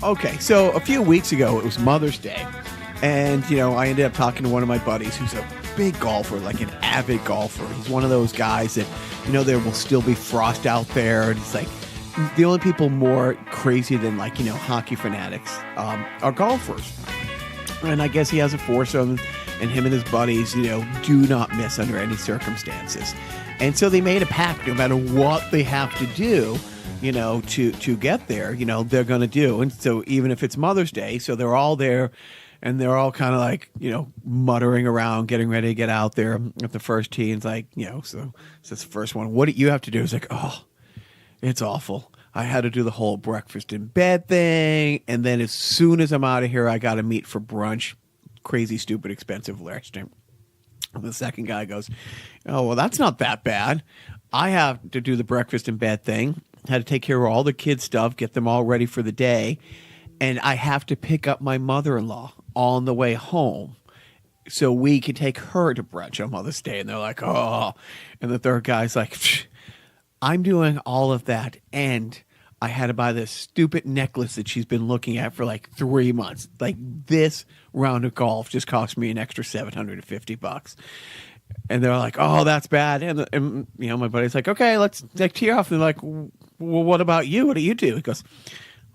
Okay, so a few weeks ago, it was Mother's Day. And, I ended up talking to one of my buddies who's a big golfer, like an avid golfer. He's one of those guys that, there will still be frost out there. And it's like the only people more crazy than, hockey fanatics are golfers. And I guess he has a foursome, and him and his buddies, do not miss under any circumstances. And so they made a pact, no matter what they have to do, to get there, they're going to do. And so even if it's Mother's Day, so they're all there and they're all kind of like, muttering around, getting ready to get out there at the first tee. And it's like, so it's the first one. What do you have to do? It's like, oh, it's awful. I had to do the whole breakfast in bed thing. And then as soon as I'm out of here, I got to meet for brunch. Crazy, stupid, expensive restaurant. The second guy goes, oh, well, that's not that bad. I have to do the breakfast in bed thing. Had to take care of all the kids' stuff, get them all ready for the day. And I have to pick up my mother-in-law on the way home so we can take her to brunch on Mother's Day. And they're like, oh. And the third guy's like, I'm doing all of that. And I had to buy this stupid necklace that she's been looking at for like 3 months. Like this round of golf just cost me an extra $750. And they're like, oh, that's bad. And my buddy's like, okay, let's tee off. And they're like, well, what about you? What do you do? He goes,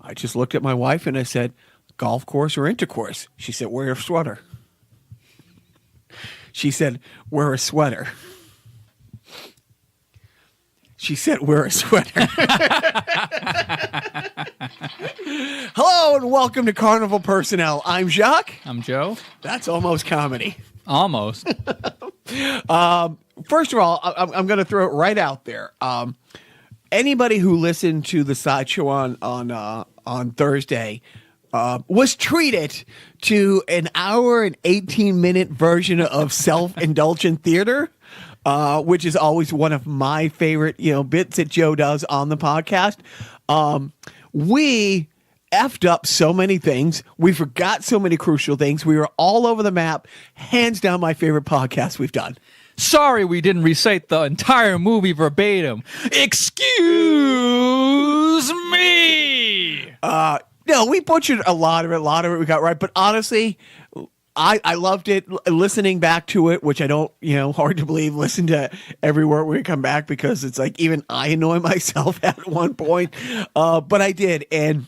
I just looked at my wife and I said, golf course or intercourse? She said, wear a sweater. She said, wear a sweater. She said, wear a sweater. Hello and welcome to Carnival Personnel. I'm Jacques. I'm Joe. That's almost comedy. Almost. First of all, I'm going to throw it right out there. Anybody who listened to the sideshow on Thursday was treated to an hour and 18-minute version of self-indulgent theater, which is always one of my favorite bits that Joe does on the podcast. We effed up so many things. We forgot so many crucial things. We were all over the map. Hands down, my favorite podcast we've done. Sorry we didn't recite the entire movie verbatim. Excuse me. No, we butchered a lot of it. A lot of it we got right. But honestly, I loved it. Listening back to it, which I don't, hard to believe, listen to every word when we come back because it's like even I annoy myself at one point. But I did. And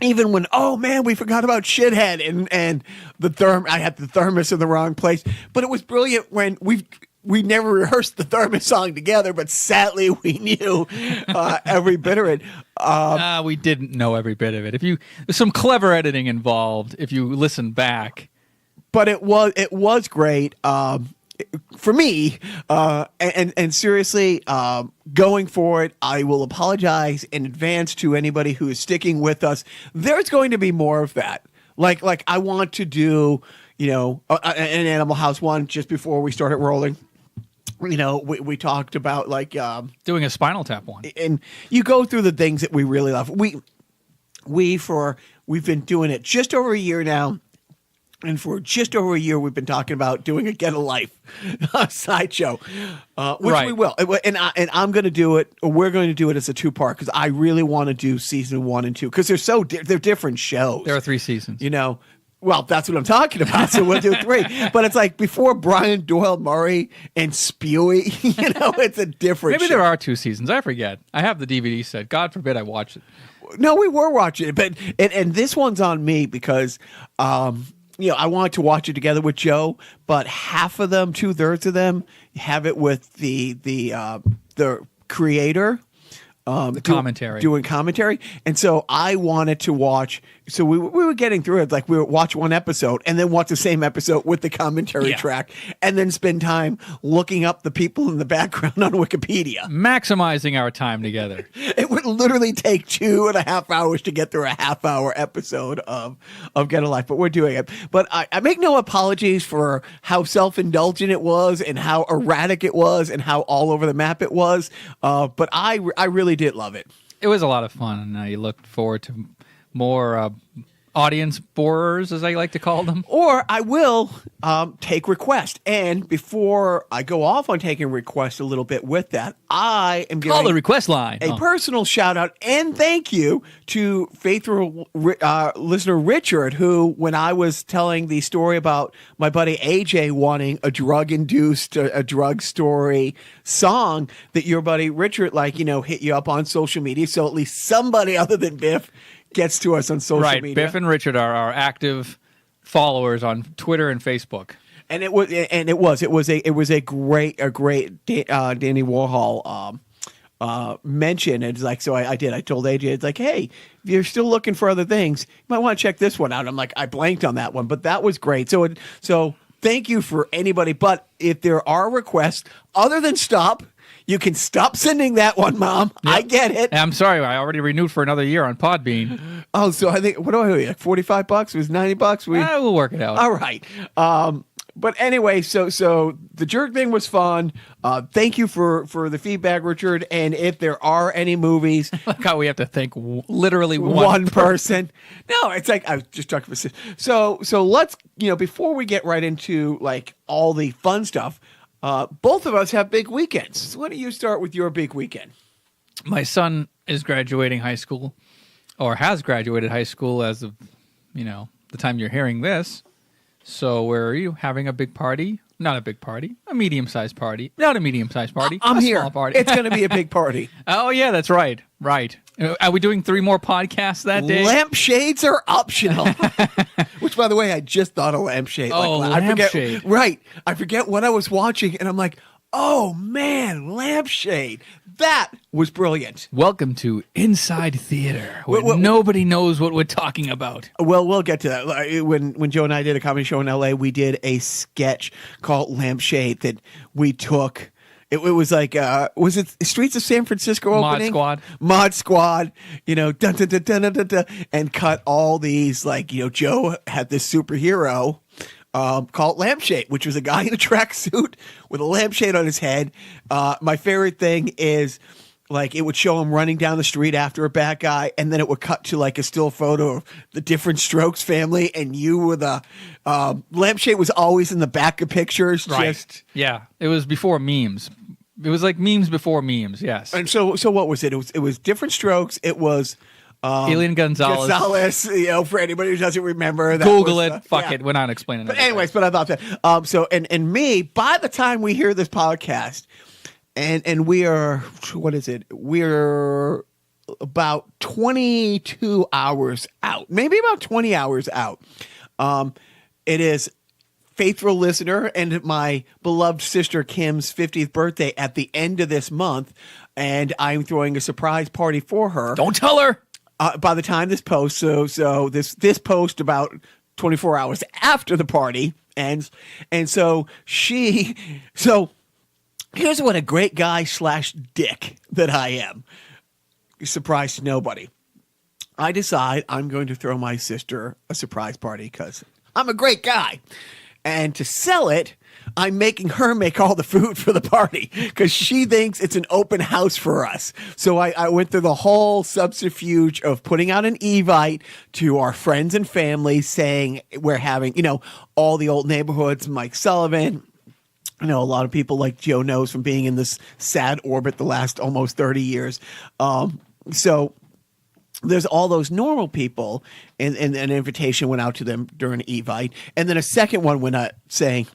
even when, oh man, we forgot about shithead and the I had the thermos in the wrong place. But it was brilliant when we never rehearsed the thermos song together, but sadly we knew every bit of it. We didn't know every bit of it. There's some clever editing involved if you listen back. But it was great for me. And seriously, going forward, I will apologize in advance to anybody who is sticking with us. There's going to be more of that. Like I want to do, an Animal House one just before we started rolling. We talked about doing a Spinal Tap one, and you go through the things that we really love. We've been doing it just over a year now. And for just over a year, we've been talking about doing a Get a Life sideshow, which right. We will. And I'm going to do it. Or we're going to do it as a 2-part because I really want to do season 1 and 2 because they're different shows. There are 3 seasons. Well, that's what I'm talking about. So we'll do 3. But it's like before Brian Doyle Murray and Spewy, it's a different Maybe show. there are 2 seasons. I forget. I have the DVD set. God forbid I watched it. No, we were watching it. But and this one's on me because I wanted to watch it together with Joe, but half of them, 2/3 of them, have it with the creator, commentary, doing commentary, and so I wanted to watch. So we were getting through it, like we would watch one episode and then watch the same episode with the commentary track, and then spend time looking up the people in the background on Wikipedia, maximizing our time together. It would literally take 2.5 hours to get through a half-hour episode of Get a Life, but we're doing it. But I make no apologies for how self-indulgent it was and how erratic it was and how all over the map it was. But I really did love it. It was a lot of fun, and you look forward to more audience borers, as I like to call them. Or I will take request. And before I go off on taking request a little bit with that, I am giving Call the request line. a personal shout out and thank you to faithful listener Richard, who, when I was telling the story about my buddy AJ wanting a drug-induced, a drug story song, that your buddy Richard, hit you up on social media. So at least somebody other than Biff gets to us on social media. Biff and Richard are our active followers on Twitter and Facebook. And it was a great Danny Warhol mention. It's like, so I told AJ, it's like, hey, if you're still looking for other things, you might want to check this one out. I'm like, I blanked on that one, but that was great. So thank you for anybody. But if there are requests other than stop, you can stop sending that one, Mom. Yep. I get it. I'm sorry. I already renewed for another year on Podbean. Oh, so I think, what do I owe you? Like $45? It was $90? We'll work it out. All right. But anyway, so the jerk thing was fun. Thank you for the feedback, Richard. And if there are any movies, like how we have to thank literally one person. No, it's like I was just talking about. So let's before we get right into like all the fun stuff. Both of us have big weekends. So why don't you start with your big weekend? My son is graduating high school, or has graduated high school as of, the time you're hearing this. So where are you? Having a big party? Not a big party. A medium-sized party. Not a medium-sized party. I'm a here. Small party. It's going to be a big party. Oh, yeah, that's right. Right. Are we doing 3 more podcasts that day? Lampshades are optional. Which, by the way, I just thought of lampshade. Oh, lampshade. Right. I forget what I was watching, and I'm like, oh, man, lampshade. That was brilliant. Welcome to Inside Theater, where nobody knows what we're talking about. Well, we'll get to that. When Joe and I did a comedy show in L.A., we did a sketch called Lampshade that we took. It was like, was it Streets of San Francisco opening? Mod Squad, dun, dun, dun, dun, dun, dun, dun, and cut all these, Joe had this superhero called Lampshade, which was a guy in a tracksuit with a lampshade on his head. My favorite thing is, it would show him running down the street after a bad guy, and then it would cut to, a still photo of the Different Strokes family, and you with a lampshade was always in the back of pictures. Right. Yeah. It was before memes. It was like memes before memes, yes. And so what was it? It was Different Strokes. It was Elian Gonzalez, for anybody who doesn't remember. Google it. Fuck it. We're not explaining that. But anyways, but I thought that. So, and me, by the time we hear this podcast, and we are, what is it? We're about 22 hours out, maybe about 20 hours out. It is faithful listener and my beloved sister Kim's 50th birthday at the end of this month, and I'm throwing a surprise party for her. Don't tell her. By the time this post, so this post about 24 hours after the party, and so here's what a great guy / dick that I am. Surprise to nobody. I decide I'm going to throw my sister a surprise party because I'm a great guy. And to sell it, I'm making her make all the food for the party because she thinks it's an open house for us. So I went through the whole subterfuge of putting out an Evite to our friends and family saying we're having, all the old neighborhoods, Mike Sullivan. A lot of people like Joe knows from being in this sad orbit the last almost 30 years. So there's all those normal people, and an invitation went out to them during Evite. And then a second one went out saying,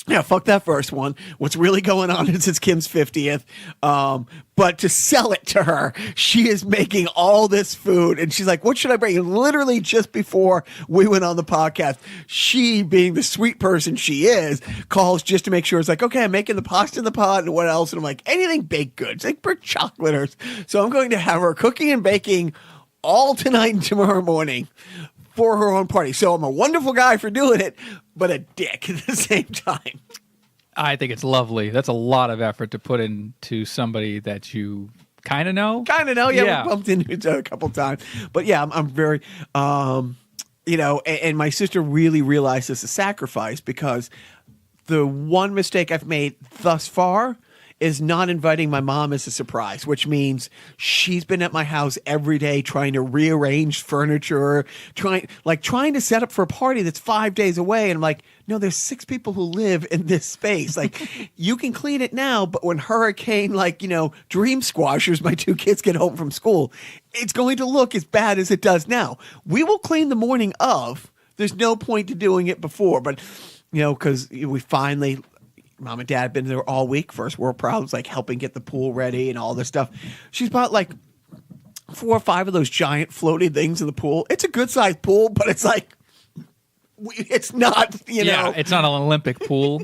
yeah, fuck that first one. What's really going on is it's Kim's 50th. But to sell it to her, she is making all this food. And she's like, what should I bring? And literally just before we went on the podcast, she, being the sweet person she is, calls just to make sure. It's like, okay, I'm making the pasta in the pot and what else? And I'm like, anything baked goods, like for chocolaters. So I'm going to have her cooking and baking all tonight and tomorrow morning for her own party. So I'm a wonderful guy for doing it, but a dick at the same time. I think it's lovely. That's a lot of effort to put into somebody that you kind of know. Yeah. We bumped into each other a couple times. But yeah, I'm very, and my sister really realized this is a sacrifice because the one mistake I've made thus far is not inviting my mom as a surprise, which means she's been at my house every day trying to rearrange furniture, trying to set up for a party that's 5 days away. And I'm like, no, there's 6 people who live in this space. Like, you can clean it now, but when hurricane, dream squashers, my 2 kids get home from school, it's going to look as bad as it does now. We will clean the morning of. There's no point to doing it before, but, because we finally, Mom and Dad have been there all week, first world problems, like helping get the pool ready and all this stuff. She's bought 4 or 5 of those giant floaty things in the pool. It's a good sized pool, but it's it's not, Yeah, it's not an Olympic pool.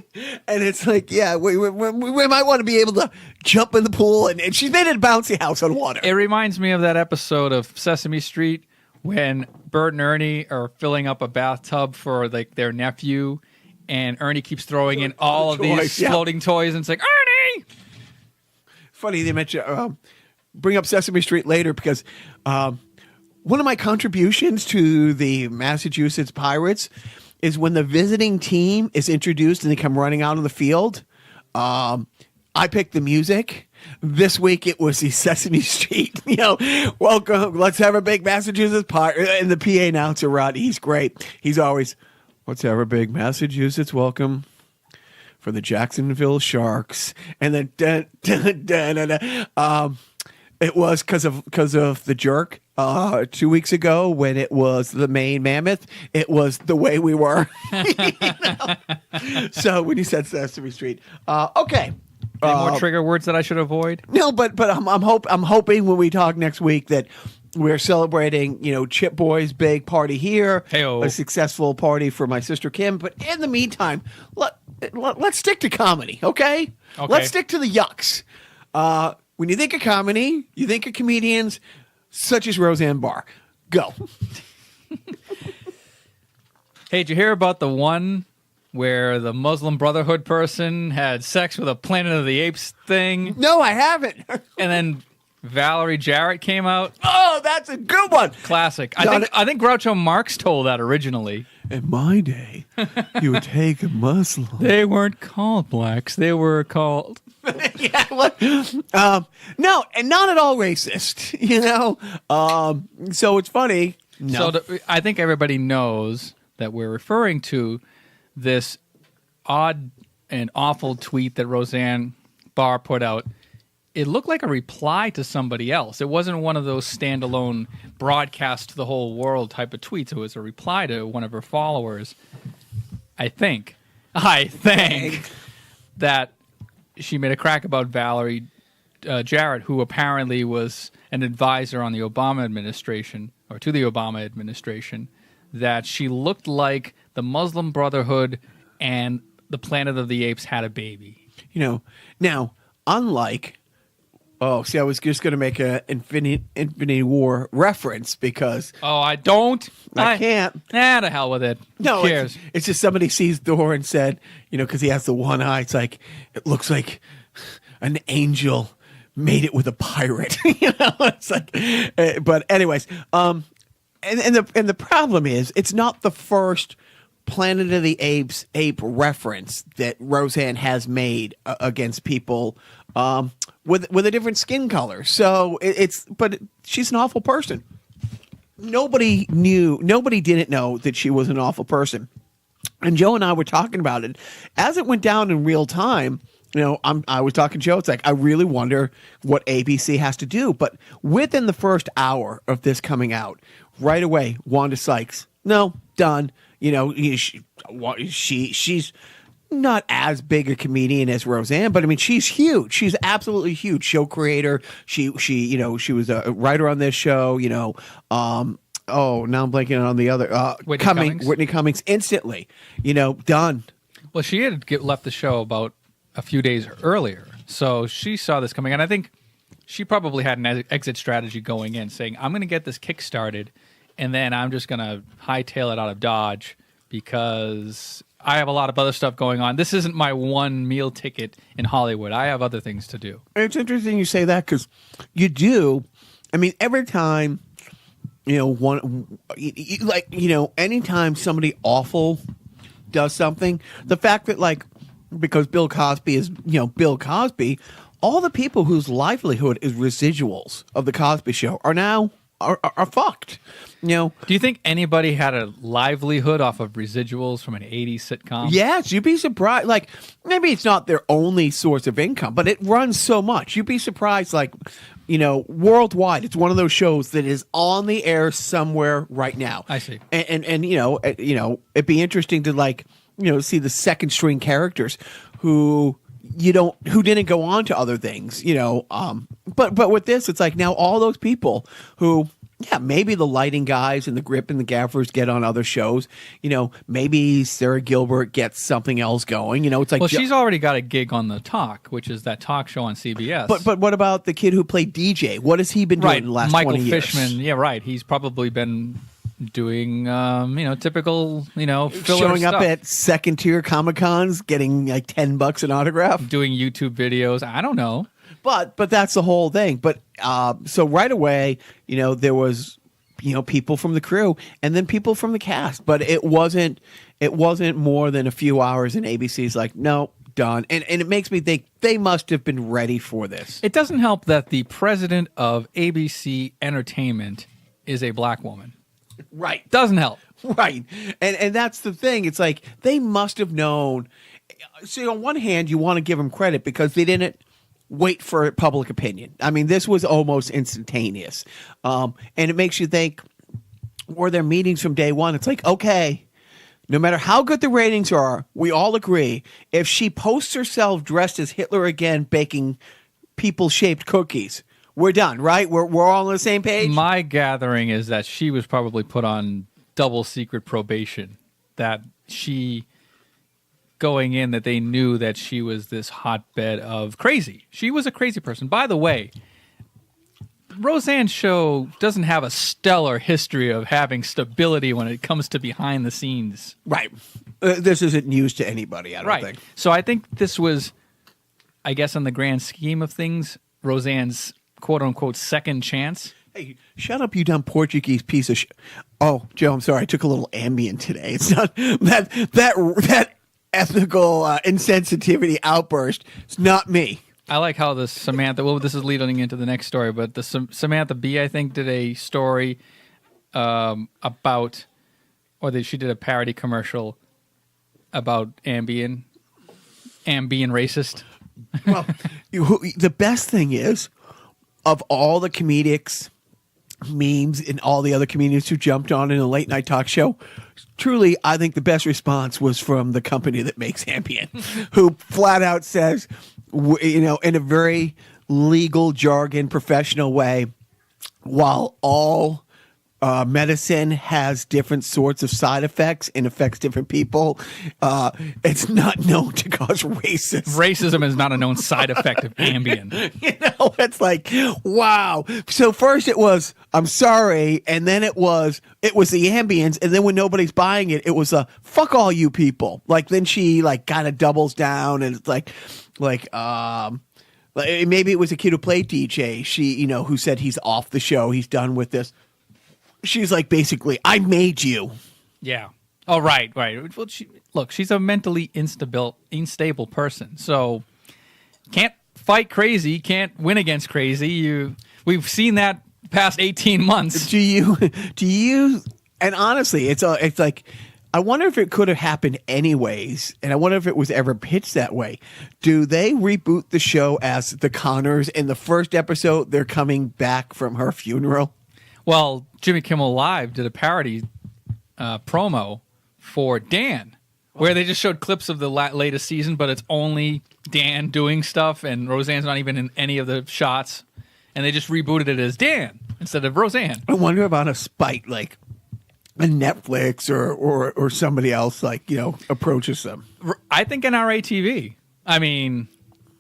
And it's we might want to be able to jump in the pool, and she's made it a bouncy house on water. It reminds me of that episode of Sesame Street when Bert and Ernie are filling up a bathtub for their nephew, and Ernie keeps throwing in all of these floating toys, and it's like, Ernie! Funny they mention bring up Sesame Street later because one of my contributions to the Massachusetts Pirates is when the visiting team is introduced and they come running out on the field. I picked the music. This week it was the Sesame Street, welcome, let's have a big Massachusetts Pirate. And the PA announcer, Rod, he's great. He's always, let's have a big Massachusetts welcome for the Jacksonville Sharks. And then, it was because of the jerk 2 weeks ago when it was the Maine Mammoth. It was the way we were. So when you said Sesame Street, okay. Any more trigger words that I should avoid? No, but I'm hoping when we talk next week that we're celebrating, Chip Boy's big party here, Hey-o. a successful party for my sister Kim. But in the meantime, let's stick to comedy, okay? Let's stick to the yucks. When you think of comedy, you think of comedians such as Roseanne Barr. Go. Hey, did you hear about the one where the Muslim Brotherhood person had sex with a Planet of the Apes thing? No, I haven't. And then Valerie Jarrett came out. Oh, that's a good one. Classic. I think Groucho Marx told that originally. In my day, you would take a Muslim. They weren't called blacks. They were called... Yeah, no, and not at all racist, so it's funny. No. So I think everybody knows that we're referring to this odd and awful tweet that Roseanne Barr put out. It looked like a reply to somebody else. It wasn't one of those standalone broadcast to the whole world type of tweets. It was a reply to one of her followers. I think that she made a crack about Valerie Jarrett, who apparently was an advisor on the Obama administration, or to the Obama administration, that she looked like the Muslim Brotherhood and the Planet of the Apes had a baby. Now, unlike... Oh, see, I was just going to make an Infinity War reference because... Oh, I don't. I can't. Nah, to hell with it. No, Who cares? It's just somebody sees Thor and said, because he has the one eye, it's like, it looks like an angel made it with a pirate. It's like... but anyways, and the problem is, it's not the first Planet of the Apes ape reference that Roseanne has made against people... with a different skin color. So but she's an awful person. Nobody didn't know that she was an awful person. And Joe and I were talking about it. As it went down in real time, I was talking to Joe. It's like, I really wonder what ABC has to do. But within the first hour of this coming out, right away, Wanda Sykes, no, done. She's not as big a comedian as Roseanne, but I mean, she's huge. She's absolutely huge. Show creator. She was a writer on this show. Now I'm blanking on the other. Whitney Cummings instantly. Done. Well, she had left the show about a few days earlier, so she saw this coming, and I think she probably had an exit strategy going in, saying, "I'm going to get this kick-started, and then I'm just going to hightail it out of Dodge because I have a lot of other stuff going on. This isn't my one meal ticket in Hollywood. I have other things to do." It's interesting you say that because you do. I mean, every time, anytime somebody awful does something, the fact that because Bill Cosby is, Bill Cosby, all the people whose livelihood is residuals of the Cosby Show are now are fucked. You know, Do you think anybody had a livelihood off of residuals from an 80s sitcom? yes, you'd be surprised. Like, maybe it's not their only source of income, but it runs so much. You'd be surprised, like, you know, worldwide, it's one of those shows that is on the air somewhere right now. I see. And you know, it'd be interesting to, like, you know, see the second string characters who didn't go on to other things, you know. But with this, it's like now all those people who, yeah, maybe the lighting guys and the grip and the gaffers get on other shows. You know, maybe Sarah Gilbert gets something else going. You know, it's like, Well, she's already got a gig on The Talk, which is that talk show on CBS. But what about the kid who played DJ? What has he been doing right, in the last Michael 20 years? Fishman. Yeah, right. He's probably been doing, typical, filler Showing up stuff. at second tier Comic Cons, getting like $10 an autograph. Doing YouTube videos. I don't know. But that's the whole thing. But so right away, you know, there was, you know, people from the crew and then people from the cast. But it wasn't more than a few hours, and ABC's like, no, done. And it makes me think they must have been ready for this. It doesn't help that the president of ABC Entertainment is a black woman. Right. Doesn't help. Right. And that's the thing. It's like they must have known. See, on one hand, you want to give them credit because they didn't wait for public opinion. I mean, this was almost instantaneous. And it makes you think, were there meetings from day one? It's like, okay, no matter how good the ratings are, we all agree, if she posts herself dressed as Hitler again baking people-shaped cookies, we're done, right? We're all on the same page? My gathering is that she was probably put on double secret probation. That she, going in, that they knew that she was this hotbed of crazy. She was a crazy person. By the way, Roseanne's show doesn't have a stellar history of having stability when it comes to behind the scenes. Right. This isn't news to anybody, I don't think. So I think this was, I guess, in the grand scheme of things, Roseanne's quote-unquote second chance. Hey, shut up, you dumb Portuguese piece of shit. Oh, Joe, I'm sorry. I took a little Ambien today. It's not that ethical insensitivity outburst. It's not me. I like how the Samantha, well, this is leading into the next story, but the Samantha Bee, I think, did a story about, she did a parody commercial about Ambien racist. Well, the best thing is, of all the comedics, memes, and all the other comedians who jumped on in a late night talk show, truly, I think the best response was from the company that makes Ambien, who flat out says, you know, in a very legal jargon, professional way, while all medicine has different sorts of side effects and affects different people, it's not known to cause racism. Racism is not a known side effect of Ambien. You know, it's like, wow. So first it was, I'm sorry, and then it was the Ambience, and then when nobody's buying it, it was fuck all you people. Like, then she like kind of doubles down, and it's like maybe it was a kid who played DJ. She, you know, who said he's off the show, he's done with this. She's like, basically, I made you. Yeah. Oh, right. Well, she's a mentally unstable person. So can't fight crazy, can't win against crazy. We've seen that past 18 months. Do you? And honestly, it's like, I wonder if it could have happened anyways, and I wonder if it was ever pitched that way. Do they reboot the show as the Connors? In the first episode, they're coming back from her funeral. Well, Jimmy Kimmel Live did a parody promo for Dan, where they just showed clips of the latest season, but it's only Dan doing stuff, and Roseanne's not even in any of the shots, and they just rebooted it as Dan instead of Roseanne. I wonder about a spite, like a Netflix or somebody else, like, you know, approaches them. I think NRA TV. I mean,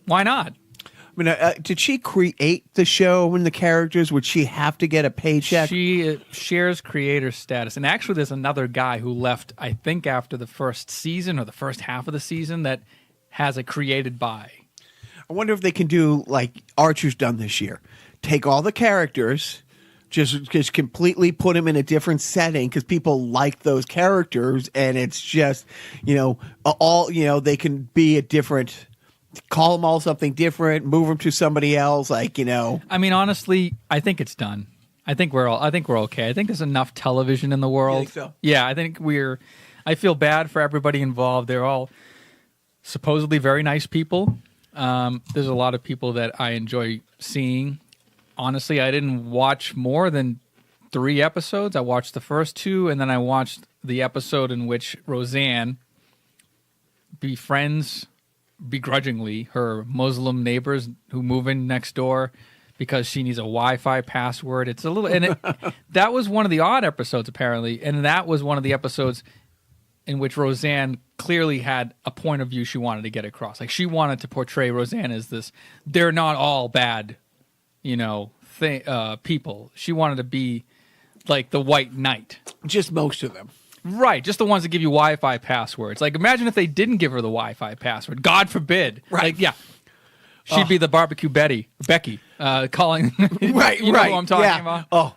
why not? I mean, did she create the show and the characters? Would she have to get a paycheck? She shares creator status. And actually, there's another guy who left, I think, after the first season or the first half of the season that has a created by. I wonder if they can do like Archer's done this year. Take all the characters, just completely put them in a different setting because people like those characters, and it's just, you know, all, you know, they can be a different call them all something different, move them to somebody else, like, you know. I mean, honestly, I think it's done. I think we're okay. I think there's enough television in the world. You think so? Yeah, I feel bad for everybody involved. They're all supposedly very nice people. There's a lot of people that I enjoy seeing. Honestly, I didn't watch more than 3 episodes. I watched the first 2, and then I watched the episode in which Roseanne befriends begrudgingly her Muslim neighbors who move in next door because she needs a Wi-Fi password. It's a little, and that was one of the odd episodes apparently, and that was one of the episodes in which Roseanne clearly had a point of view she wanted to get across. Like, she wanted to portray Roseanne as this, they're not all bad, you know, people. She wanted to be like the white knight. Just most of them. Right, just the ones that give you Wi-Fi passwords. Like, imagine if they didn't give her the Wi-Fi password. God forbid. Right. Like, yeah. She'd be the barbecue Becky, calling. Right, you know who I'm talking about? Oh,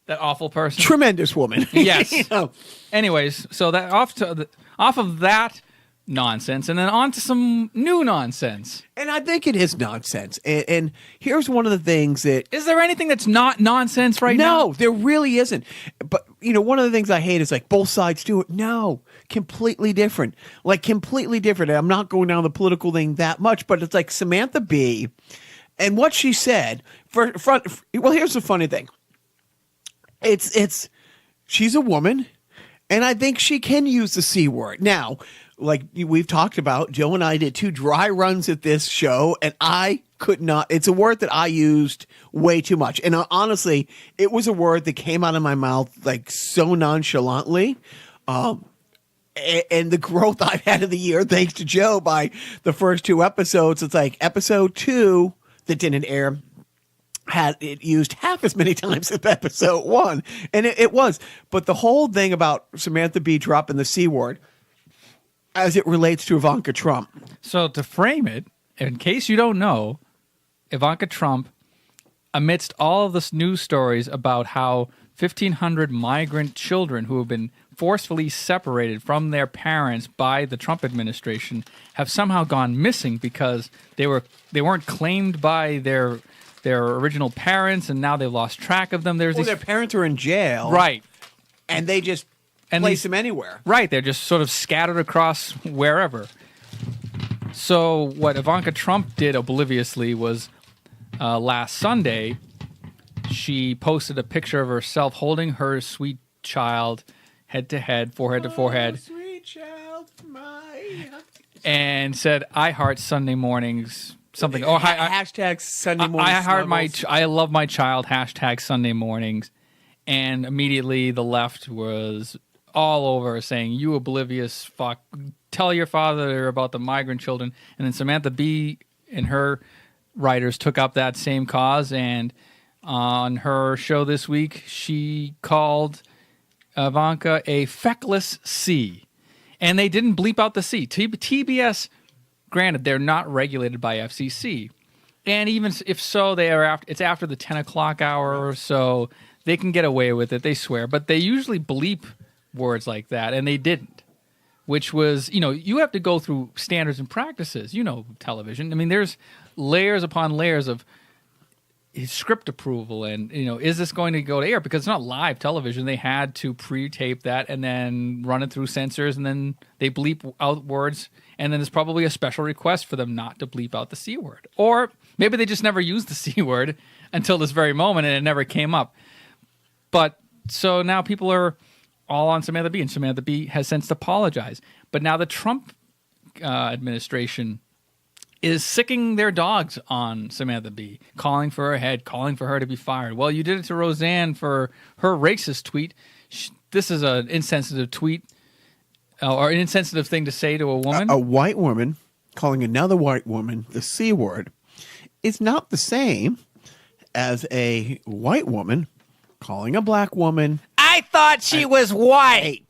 that awful person. tremendous woman. Yes. You know. Anyways, so that off of that nonsense, and then on to some new nonsense. And I think it is nonsense. And here's one of the things that... Is there anything that's not nonsense right now? No, there really isn't. But, you know, one of the things I hate is like both sides do it. No, completely different. Like, completely different. And I'm not going down the political thing that much, but it's like Samantha Bee and what she said. Well, here's the funny thing. She's a woman, and I think she can use the C word. Now, like we've talked about, Joe and I did 2 dry runs at this show, and I could not. It's a word that I used way too much. And honestly, it was a word that came out of my mouth like so nonchalantly. And the growth I've had of the year, thanks to Joe, by the first 2 episodes, it's like episode 2 that didn't air had it used half as many times as episode 1. And it was. But the whole thing about Samantha Bee dropping the C word as it relates to Ivanka Trump. So to frame it, in case you don't know, Ivanka Trump, amidst all of this news stories about how 1,500 migrant children who have been forcefully separated from their parents by the Trump administration have somehow gone missing because they weren't claimed by their original parents, and now they've lost track of them. Their parents are in jail. Right. And they just place them anywhere. Right. They're just sort of scattered across wherever. So what Ivanka Trump did obliviously was last Sunday, she posted a picture of herself holding her sweet child head to head, forehead to forehead. Sweet child, and said, I heart Sunday mornings. Something. Hashtag Sunday mornings. I love my child. Hashtag Sunday mornings. And immediately the left was all over saying, you oblivious fuck. Tell your father about the migrant children. And then Samantha Bee and her writers took up that same cause. And on her show this week, she called Ivanka a feckless C. And they didn't bleep out the C. TBS... Granted, they're not regulated by FCC, and even if so, it's after the 10 o'clock hour, so they can get away with it. They swear, but they usually bleep words like that, and they didn't. Which was, you have to go through standards and practices. Television. I mean, there's layers upon layers of script approval, and is this going to go to air? Because it's not live television. They had to pre-tape that and then run it through censors, and then they bleep out words. And then there's probably a special request for them not to bleep out the C word. Or maybe they just never used the C word until this very moment and it never came up. But so now people are all on Samantha Bee, and Samantha Bee has since apologized. But now the Trump administration is sicking their dogs on Samantha Bee, calling for her head, calling for her to be fired. Well, you did it to Roseanne for her racist tweet. This is an insensitive tweet. Or an insensitive thing to say to a woman? A white woman calling another white woman the C word is not the same as a white woman calling a black woman. I thought she was white.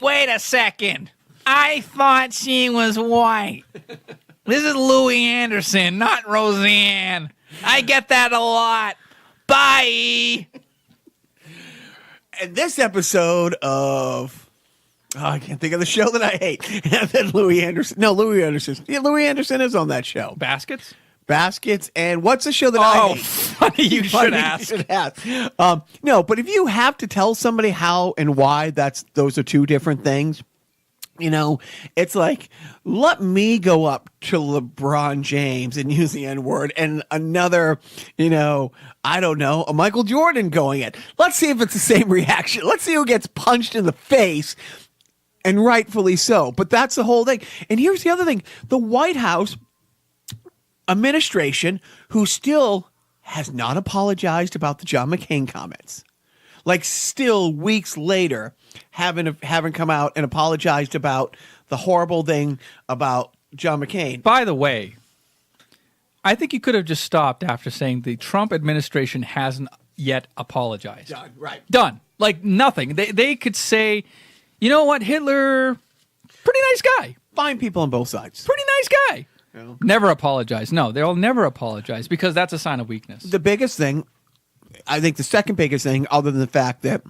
Wait a second. I thought she was white. This is Louis Anderson, not Roseanne. I get that a lot. Bye. And this episode of Oh, I can't think of the show that I hate. And then Louis Anderson. No, Louis Anderson. Yeah, Louis Anderson is on that show. Baskets? Baskets. And what's the show that I hate? Funny you should ask. You should ask. No, but if you have to tell somebody how and why those are two different things, it's like, let me go up to LeBron James and use the N-word and another, I don't know, a Michael Jordan going it. Let's see if it's the same reaction. Let's see who gets punched in the face, and rightfully so. But that's the whole thing. And here's the other thing. The White House administration, who still has not apologized about the John McCain comments. Like, still weeks later, haven't come out and apologized about the horrible thing about John McCain. By the way, I think you could have just stopped after saying the Trump administration hasn't yet apologized. Done. Right. Done. Like, nothing. They could say, you know what, Hitler, pretty nice guy. Fine people on both sides. Pretty nice guy. Yeah. Never apologize. No, they'll never apologize because that's a sign of weakness. The biggest thing, I think the second biggest thing, other than the fact that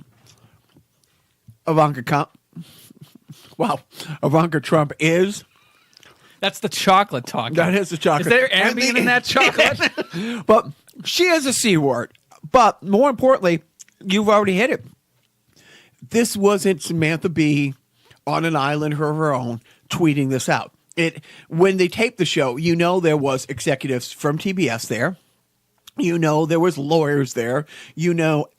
Ivanka Trump is. That's the chocolate talking. That is the chocolate. Is there Ambien in that chocolate? But she is a C word. But more importantly, you've already hit it. This wasn't Samantha Bee on an island of her own tweeting this out. When they taped the show, there was executives from TBS there. There was lawyers there.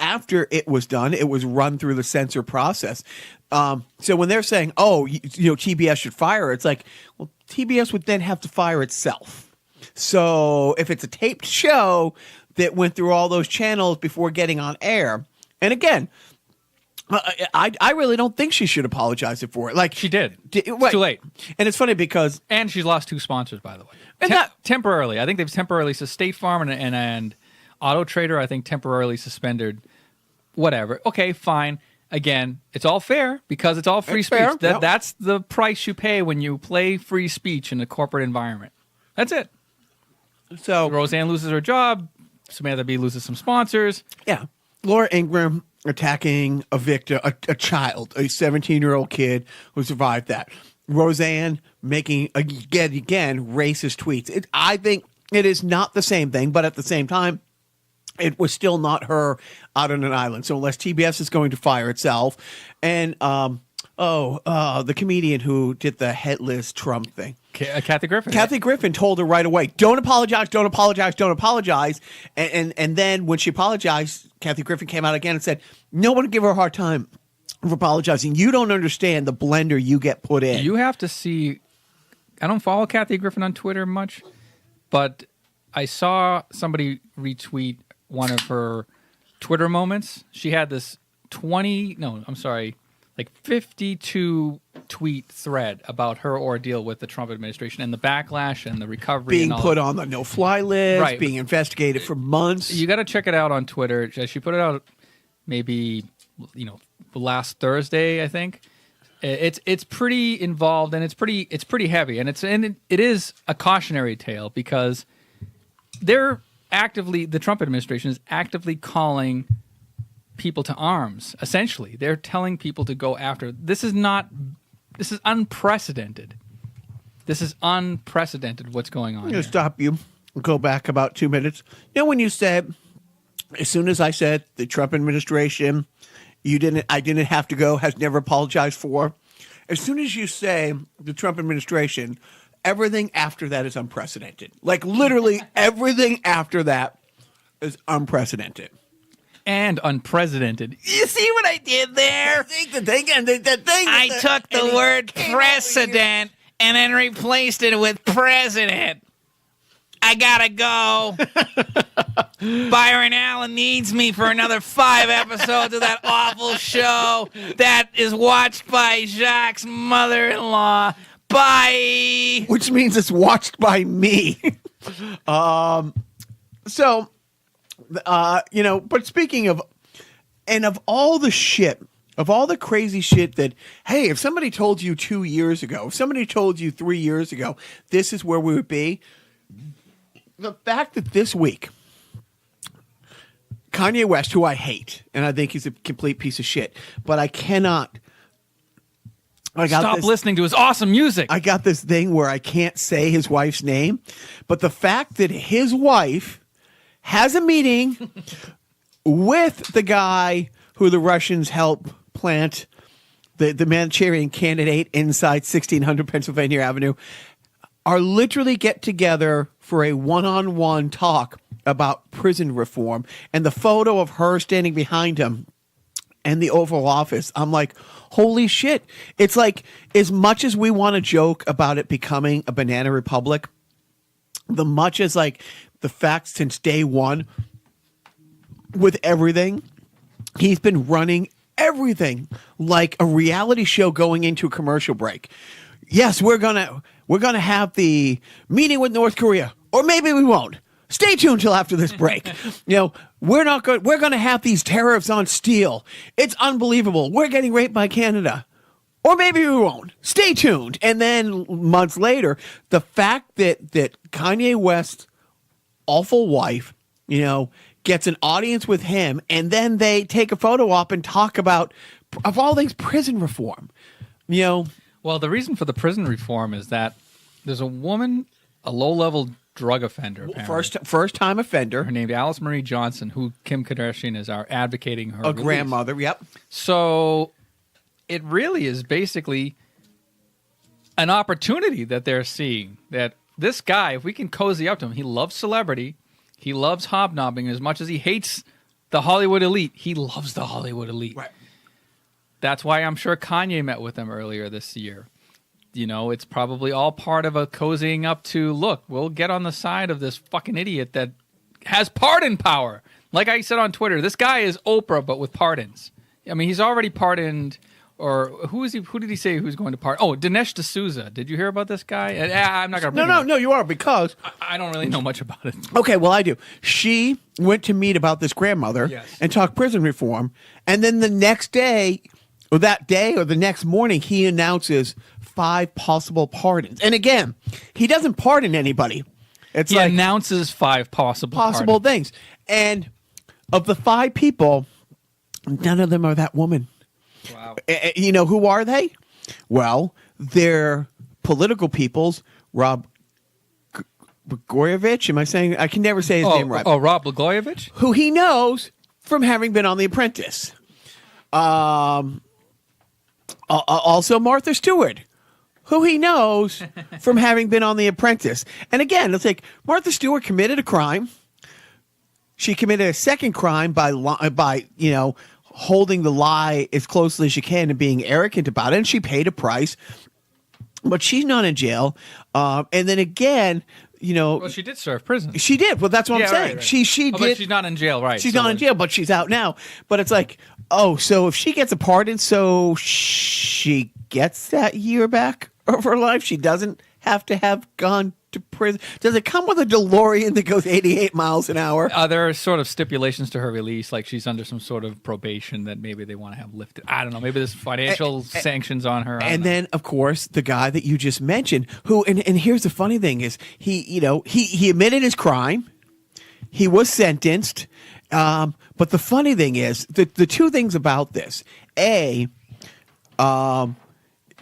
After it was done, it was run through the censor process. So when they're saying, TBS should fire her, it's like, well, TBS would then have to fire itself. So if it's a taped show that went through all those channels before getting on air, and again, I really don't think she should apologize for it. Like she did. It's too late. And it's funny because she's lost 2 sponsors, by the way. And temporarily, I think they've temporarily State Farm and Auto Trader. I think temporarily suspended. Whatever. Okay, fine. Again, it's all fair because it's all free speech. That's the price you pay when you play free speech in a corporate environment. That's it. So Roseanne loses her job. Samantha Bee loses some sponsors. Yeah. Laura Ingraham attacking a victim, a child, a 17-year-old kid who survived that. Roseanne making, again, racist tweets. I think it is not the same thing, but at the same time, it was still not her out on an island. So unless TBS is going to fire itself. And, the comedian who did the headless Trump thing. Kathy Griffin. Kathy Griffin told her right away, don't apologize, don't apologize, don't apologize. And then when she apologized, Kathy Griffin came out again and said, no one give her a hard time for apologizing. You don't understand the blender you get put in. You have to see, I don't follow Kathy Griffin on Twitter much, but I saw somebody retweet one of her Twitter moments. She had this 52 tweet thread about her ordeal with the Trump administration and the backlash and the recovery. Being put on the no-fly list, right. Being investigated for months. You got to check it out on Twitter. She put it out maybe, last Thursday, I think. It's pretty involved and it's pretty heavy. And it is a cautionary tale because the Trump administration is actively calling people to arms. Essentially, they're telling people to go after. This is unprecedented. This is unprecedented what's going on. I'm going to stop you. Go back about 2 minutes. When you said, as soon as I said the Trump administration, I didn't have to go, has never apologized for. As soon as you say the Trump administration, everything after that is unprecedented. Like literally everything after that is unprecedented. And unprecedented. You see what I did there? I took the word precedent and then replaced it with president. I gotta go. Byron Allen needs me for another 5 episodes of that awful show that is watched by Jacques' mother-in-law. Bye. Which means it's watched by me. But speaking of, and of all the shit, of all the crazy shit that, hey, if somebody told you 2 years ago, if somebody told you 3 years ago, this is where we would be, the fact that this week, Kanye West, who I hate, and I think he's a complete piece of shit, but I cannot Stop listening to his awesome music. I got this thing where I can't say his wife's name, but the fact that his wife has a meeting with the guy who the Russians help plant the Manchurian candidate inside 1600 Pennsylvania Avenue are literally get together for a one-on-one talk about prison reform, and the photo of her standing behind him and the Oval Office, I'm like, holy shit. It's like, as much as we want to joke about it becoming a banana republic, the much as like the fact since day one with everything, he's been running everything like a reality show going into a commercial break. Yes, we're gonna have the meeting with North Korea, or maybe we won't. Stay tuned till after this break. We're gonna have these tariffs on steel. It's unbelievable. We're getting raped by Canada, or maybe we won't. Stay tuned. And then months later, the fact that Kanye West's awful wife, gets an audience with him, and then they take a photo op and talk about, of all things, prison reform. Well, the reason for the prison reform is that there's a woman, a low-level drug offender, first-time offender. Her name is Alice Marie Johnson, who Kim Kardashian is advocating her release. Grandmother, yep. So it really is basically an opportunity that they're seeing, that this guy, if we can cozy up to him, he loves celebrity, he loves hobnobbing as much as he hates the Hollywood elite. He loves the Hollywood elite. Right. That's why I'm sure Kanye met with him earlier this year. It's probably all part of a cozying up to, look, we'll get on the side of this fucking idiot that has pardon power. Like I said on Twitter, this guy is Oprah, but with pardons. I mean, he's already pardoned. Or who did he say who's going to pardon? Oh, Dinesh D'Souza. Did you hear about this guy? I'm not going to. No, you are, because I don't really know much about it. Okay, well, I do. She went to meet about this grandmother and talk prison reform, and then the next day, or that day, or the next morning, he announces 5 possible pardons. And again, he doesn't pardon anybody. He announces 5 possible things, and of the 5 people, none of them are that woman. Wow. Who are they? Well, they're political peoples. Rob Blagojevich, am I saying? I can never say his name right. Oh, Rob Blagojevich? Who he knows from having been on The Apprentice. Also Martha Stewart, who he knows from having been on The Apprentice. And again, it's like Martha Stewart committed a crime. She committed a second crime by holding the lie as closely as she can and being arrogant about it, and she paid a price, but she's not in jail. And then again, well, she did serve prison. She did. Well, that's what I'm saying. Right. She did. But she's not in jail, right? She's not in jail, but she's out now. But it's like, so if she gets a pardon, so she gets that year back of her life. She doesn't have to have gone to prison. Does it come with a DeLorean that goes 88 miles an hour? There are sort of stipulations to her release, like she's under some sort of probation that maybe they want to have lifted. I don't know. Maybe there's financial sanctions on her. And then, of course, the guy that you just mentioned, who, and here's the funny thing is, he admitted his crime. He was sentenced. But the funny thing is, the 2 things about this: A,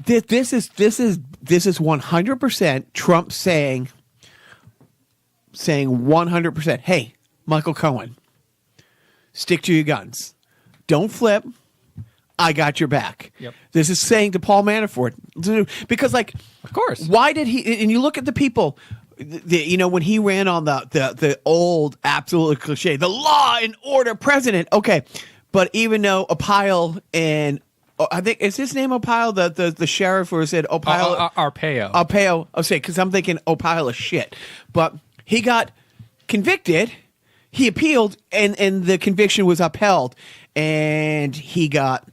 this is 100% Trump saying 100%, hey, Michael Cohen, stick to your guns. Don't flip. I got your back. Yep. This is saying to Paul Manafort, because of course, why did he? And you look at the people, when he ran on the old absolute cliche, the law and order president. Okay, but even though Opile and I think, is his name Opile? The sheriff who said Opile? Arpaio. Arpaio. I'll say, because I'm thinking Opile is shit. But he got convicted. He appealed, and the conviction was upheld. And he got,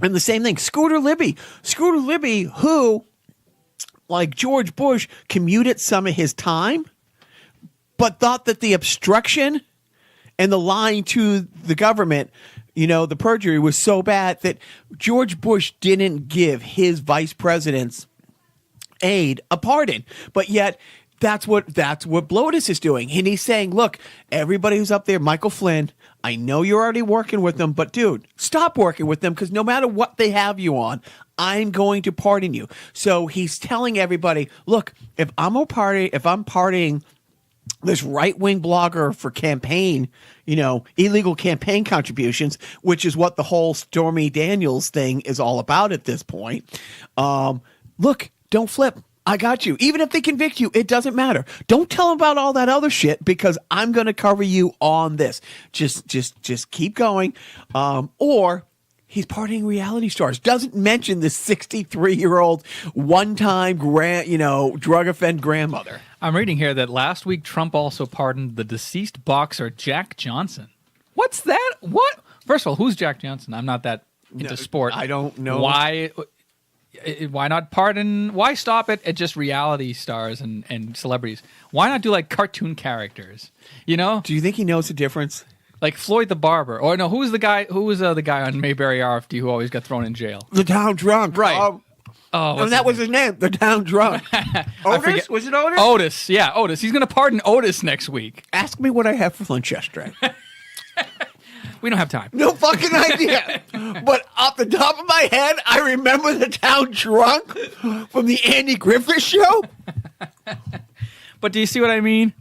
and the same thing, Scooter Libby, who, like George Bush, commuted some of his time, but thought that the obstruction and the lying to the government, the perjury, was so bad that George Bush didn't give his vice president's aide a pardon. But yet That's what Bloatus is doing. And he's saying, look, everybody who's up there, Michael Flynn, I know you're already working with them, but dude, stop working with them because no matter what they have you on, I'm going to pardon you. So he's telling everybody, look, if I'm partying this right-wing blogger for campaign, illegal campaign contributions, which is what the whole Stormy Daniels thing is all about at this point. Look, don't flip. I got you. Even if they convict you, it doesn't matter. Don't tell them about all that other shit because I'm going to cover you on this. Just keep going. Or he's partying reality stars. Doesn't mention this 63-year-old one-time drug offend grandmother. I'm reading here that last week Trump also pardoned the deceased boxer Jack Johnson. What's that? What? First of all, who's Jack Johnson? I'm not that into sport. I don't know. Why not pardon? Why stop it at just reality stars and celebrities? Why not do like cartoon characters? Do you think he knows the difference? Like Floyd the barber, or no? Who was the guy? Who was the guy on Mayberry RFD who always got thrown in jail? The town drunk, right? That was his name. The town drunk. Otis? Was it Otis? Otis, yeah, Otis. He's going to pardon Otis next week. Ask me what I have for lunch yesterday. We don't have time. No fucking idea. But off the top of my head, I remember the town drunk from the Andy Griffith show. But do you see what I mean?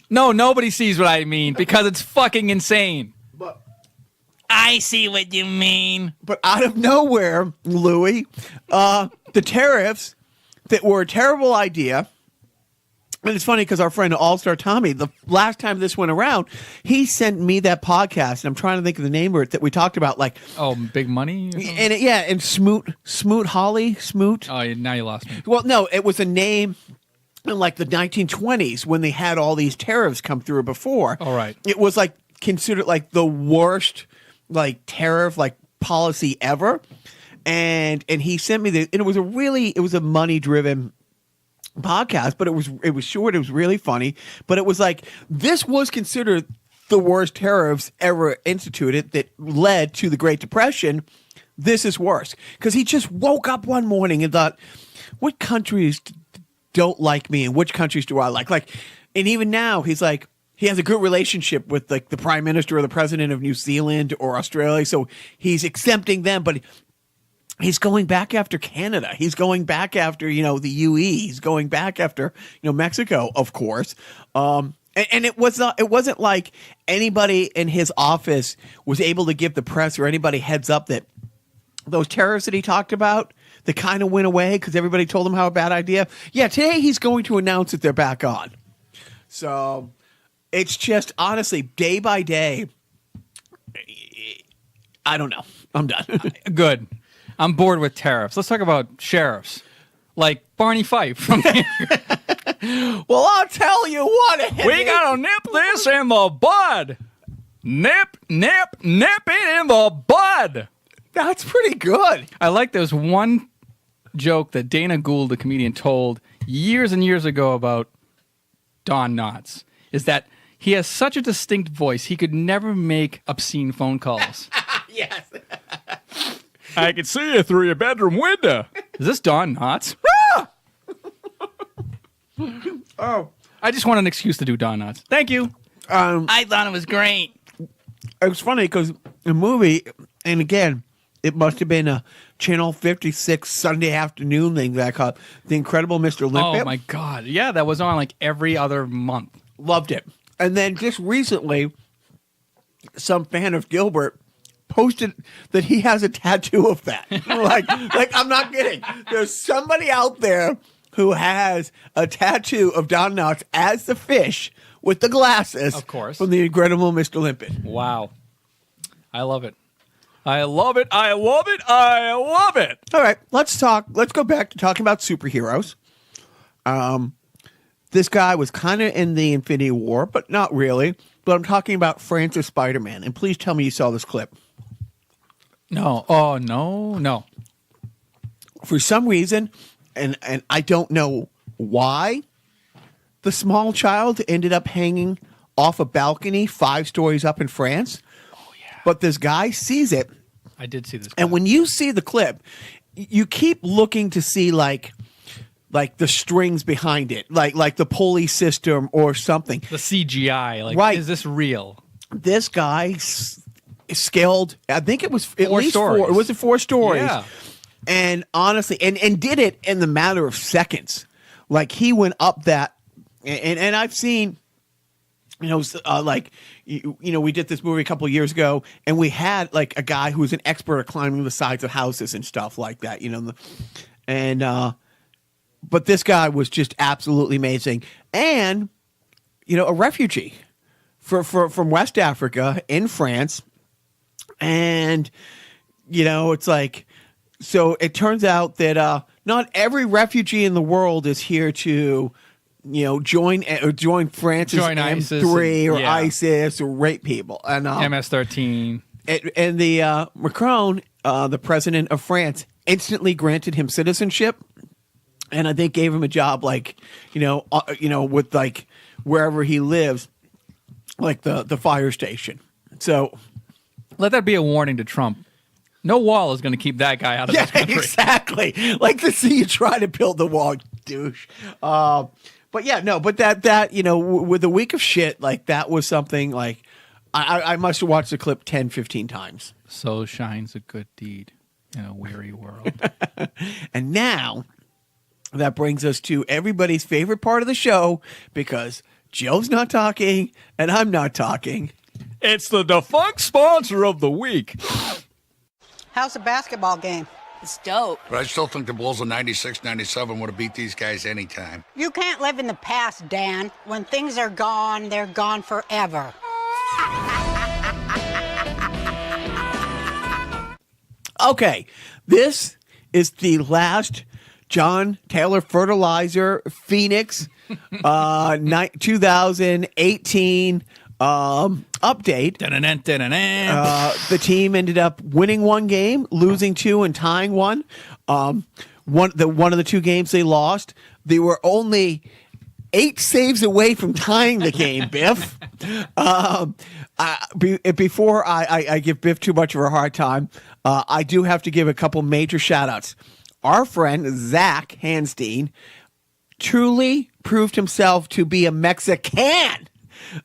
No, nobody sees what I mean because it's fucking insane. But I see what you mean. But out of nowhere, Louis, the tariffs that were a terrible idea. And it's funny because our friend All-Star Tommy, the last time this went around, he sent me that podcast, and I'm trying to think of the name of it that we talked about, like Big Money, and Smoot Holly Smoot. Oh, now you lost me. Well, no, it was a name in like the 1920s when they had all these tariffs come through before. All right, it was like considered like the worst like tariff like policy ever, and he sent me and it was a money driven podcast, but it was short, it was really funny, but it was like this was considered the worst tariffs ever instituted that led to the Great Depression. This is worse because he just woke up one morning and thought, what countries don't like me and which countries do I like, and even now he's like, he has a good relationship with like the prime minister or the president of New Zealand or Australia, so he's exempting them, but he's going back after Canada. He's going back after, the UE. He's going back after, Mexico, of course. And it wasn't like anybody in his office was able to give the press or anybody heads up that those tariffs that he talked about, that kind of went away because everybody told him how a bad idea. Yeah, today he's going to announce that they're back on. So it's just honestly day by day. I don't know. I'm done. Good. I'm bored with tariffs. Let's talk about sheriffs, like Barney Fife from Well, I'll tell you what. We gotta nip this in the bud. Nip it in the bud. That's pretty good. I like there's one joke that Dana Gould, the comedian, told years and years ago about Don Knotts, is that he has such a distinct voice, he could never make obscene phone calls. Yes. I can see you through your bedroom window. Is this Don Knotts? Oh. I just want an excuse to do Don Knotts. Thank you. I thought it was great. It was funny because the movie, and again, it must have been a Channel 56 Sunday afternoon thing that I called The Incredible Mr. Limpet. Oh, my God. Yeah, that was on like every other month. Loved it. And then just recently, some fan of Gilbert posted that he has a tattoo of that. like I'm not kidding. There's somebody out there who has a tattoo of Don Knotts as the fish with the glasses, of course, from The Incredible Mr. Limpet. Wow. I love it. I love it. I love it. I love it. All right, let's go back to talking about superheroes. This guy was kind of in the Infinity War, but not really. But I'm talking about Francis Spider-Man. And please tell me you saw this clip. No. Oh, no. For some reason, and I don't know why, the small child ended up hanging off a balcony 5 stories up in France. Oh, yeah. But this guy sees it. I did see this clip. And when you see the clip, you keep looking to see, like, like the strings behind it, like the pulley system or something. The CGI, like, Right. is this real? This guy scaled, I think it was at least stories. four. Was it 4 stories? Yeah. And honestly, and did it in the matter of seconds. Like he went up that, and I've seen, like, we did this movie a couple of years ago, and we had like a guy who was an expert at climbing the sides of houses and stuff like that, but this guy was just absolutely amazing, and a refugee from West Africa in France, and it's like. So it turns out that not every refugee in the world is here to, join France's M3 or ISIS or rape people. And MS-13. And the Macron, the president of France, instantly granted him citizenship, and I think gave him a job, like with like wherever he lives, like the fire station. So let that be a warning to Trump. No wall is going to keep that guy out of this country. Exactly. Like to see you try to build the wall, douche. But that with the week of shit, like that was something like I must have watched the clip 10, 15 times. So shines a good deed in a weary world. And now that brings us to everybody's favorite part of the show, because Joe's not talking and I'm not talking. It's the defunct sponsor of the week. How's the basketball game? It's dope. But I still think the Bulls of 96, 97 would have beat these guys anytime. You can't live in the past, Dan. When things are gone, they're gone forever. Okay, this is the last John Taylor Fertilizer Phoenix 2018 update. The team ended up winning 1 game, losing 2, and tying 1. One of the 2 games they lost, they were only 8 saves away from tying the game, Biff. Before I give Biff too much of a hard time, I do have to give a couple major shout-outs. Our friend, Zach Hanstein, truly proved himself to be a Mexican.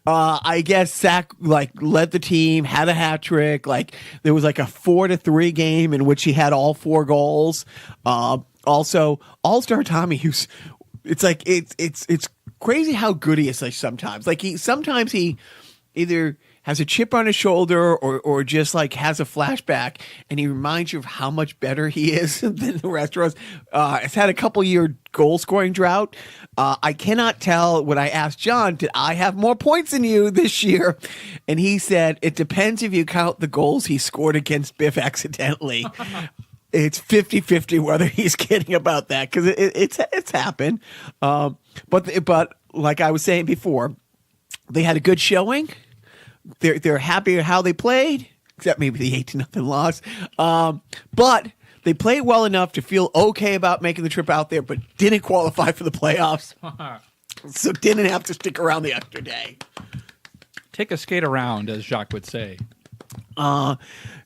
I guess Zach led the team, had a hat trick. Like there was like a 4-3 game in which he had all 4 goals. Also, All-Star Tommy, it's crazy how good he is. Like sometimes he either has a chip on his shoulder or just like has a flashback, and he reminds you of how much better he is than the rest of us. It's had a couple-year goal-scoring drought. I cannot tell. When I asked John, did I have more points than you this year? And he said, it depends if you count the goals he scored against Biff accidentally. It's 50-50 whether he's kidding about that, because it's happened. But like I was saying before, they had a good showing. They're happy with how they played, except maybe the 8-0 loss. But they played well enough to feel okay about making the trip out there, but didn't qualify for the playoffs. So didn't have to stick around the extra day. Take a skate around, as Jacques would say.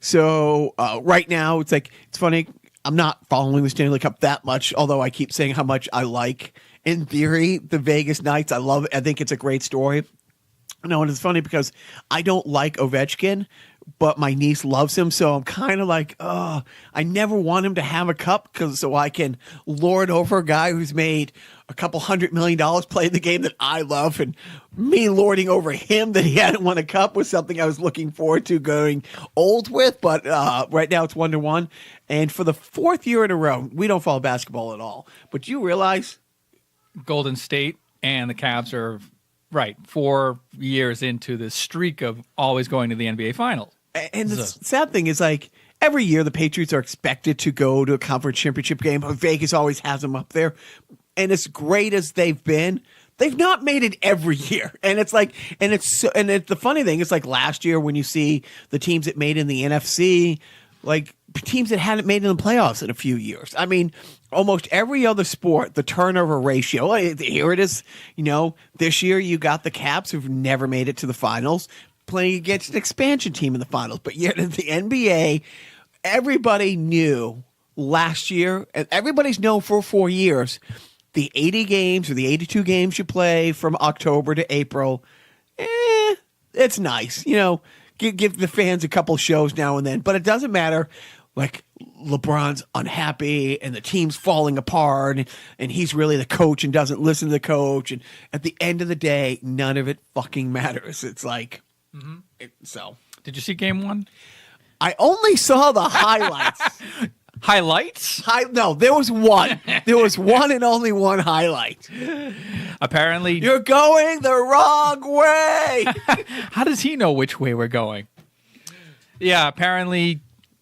So right now, it's funny. I'm not following the Stanley Cup that much, although I keep saying how much I like, in theory, the Vegas Knights. I love it. I think it's a great story. No, and it's funny because I don't like Ovechkin, but my niece loves him, so I'm kind of like, I never want him to have a cup so I can lord over a guy who's made a couple $100 million playing the game that I love, and me lording over him that he hadn't won a cup was something I was looking forward to going old with, but right now it's 1-1, and for the 4th year in a row, we don't follow basketball at all, but do you realize Golden State and the Cavs are... Right, 4 years into this streak of always going to the NBA Finals. And the sad thing is, like, every year the Patriots are expected to go to a conference championship game. Vegas always has them up there. And as great as they've been, they've not made it every year. And it's like, the funny thing is, like, last year when you see the teams that made in the NFC, like, teams that hadn't made it in the playoffs in a few years. I mean, almost every other sport, the turnover ratio, here it is. This year you got the Caps who've never made it to the finals playing against an expansion team in the finals. But yet in the NBA, everybody knew last year, and everybody's known for 4 years, the 80 games or the 82 games you play from October to April, it's nice. Give the fans a couple shows now and then. But it doesn't matter. Like, LeBron's unhappy and the team's falling apart and he's really the coach and doesn't listen to the coach. And at the end of the day, none of it fucking matters. It's like, so. Did you see game one? I only saw the highlights. Highlights? No, there was one. There was one and only one highlight. Apparently. You're going the wrong way. How does he know which way we're going? Yeah, apparently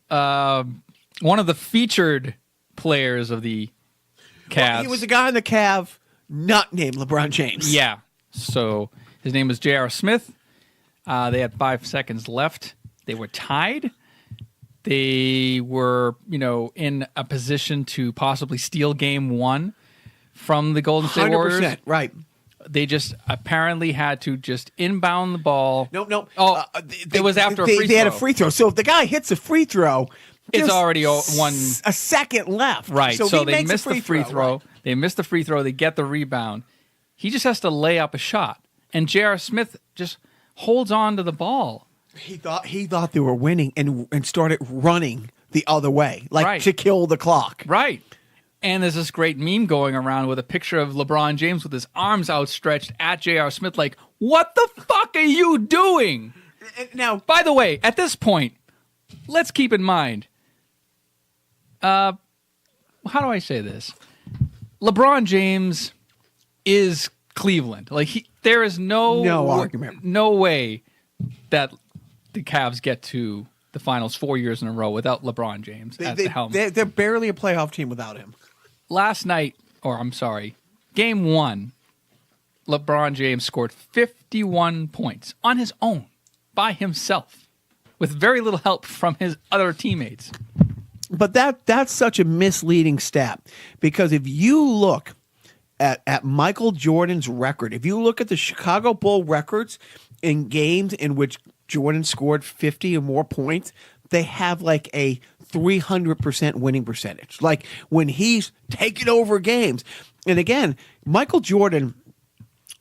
one of the featured players of the Cavs. Well, he was a guy in the Cav not named LeBron James. Yeah. So his name was J.R. Smith. They had 5 seconds left. They were tied. They were, in a position to possibly steal game one from the Golden State Warriors. Right. They just apparently had to just inbound the ball. No. Oh, it was after a free throw. They had a free throw. So if the guy hits a free throw, it's already one. A second left. Right. So they missed the free throw. Right. They missed the free throw. They get the rebound. He just has to lay up a shot. And J.R. Smith just holds on to the ball. He thought they were winning and started running the other way, right, to kill the clock. Right. And there's this great meme going around with a picture of LeBron James with his arms outstretched at J.R. Smith like, what the fuck are you doing? Now, by the way, at this point, let's keep in mind, how do I say this? LeBron James is Cleveland. Like, there is no argument. No way that the Cavs get to the finals 4 years in a row without LeBron James at the helm. They're barely a playoff team without him. Game one, LeBron James scored 51 points on his own, by himself, with very little help from his other teammates. But that's such a misleading stat, because if you look at Michael Jordan's record, if you look at the Chicago Bull records in games in which Jordan scored 50 or more points, they have like a 300% winning percentage. Like when he's taking over games. And again, Michael Jordan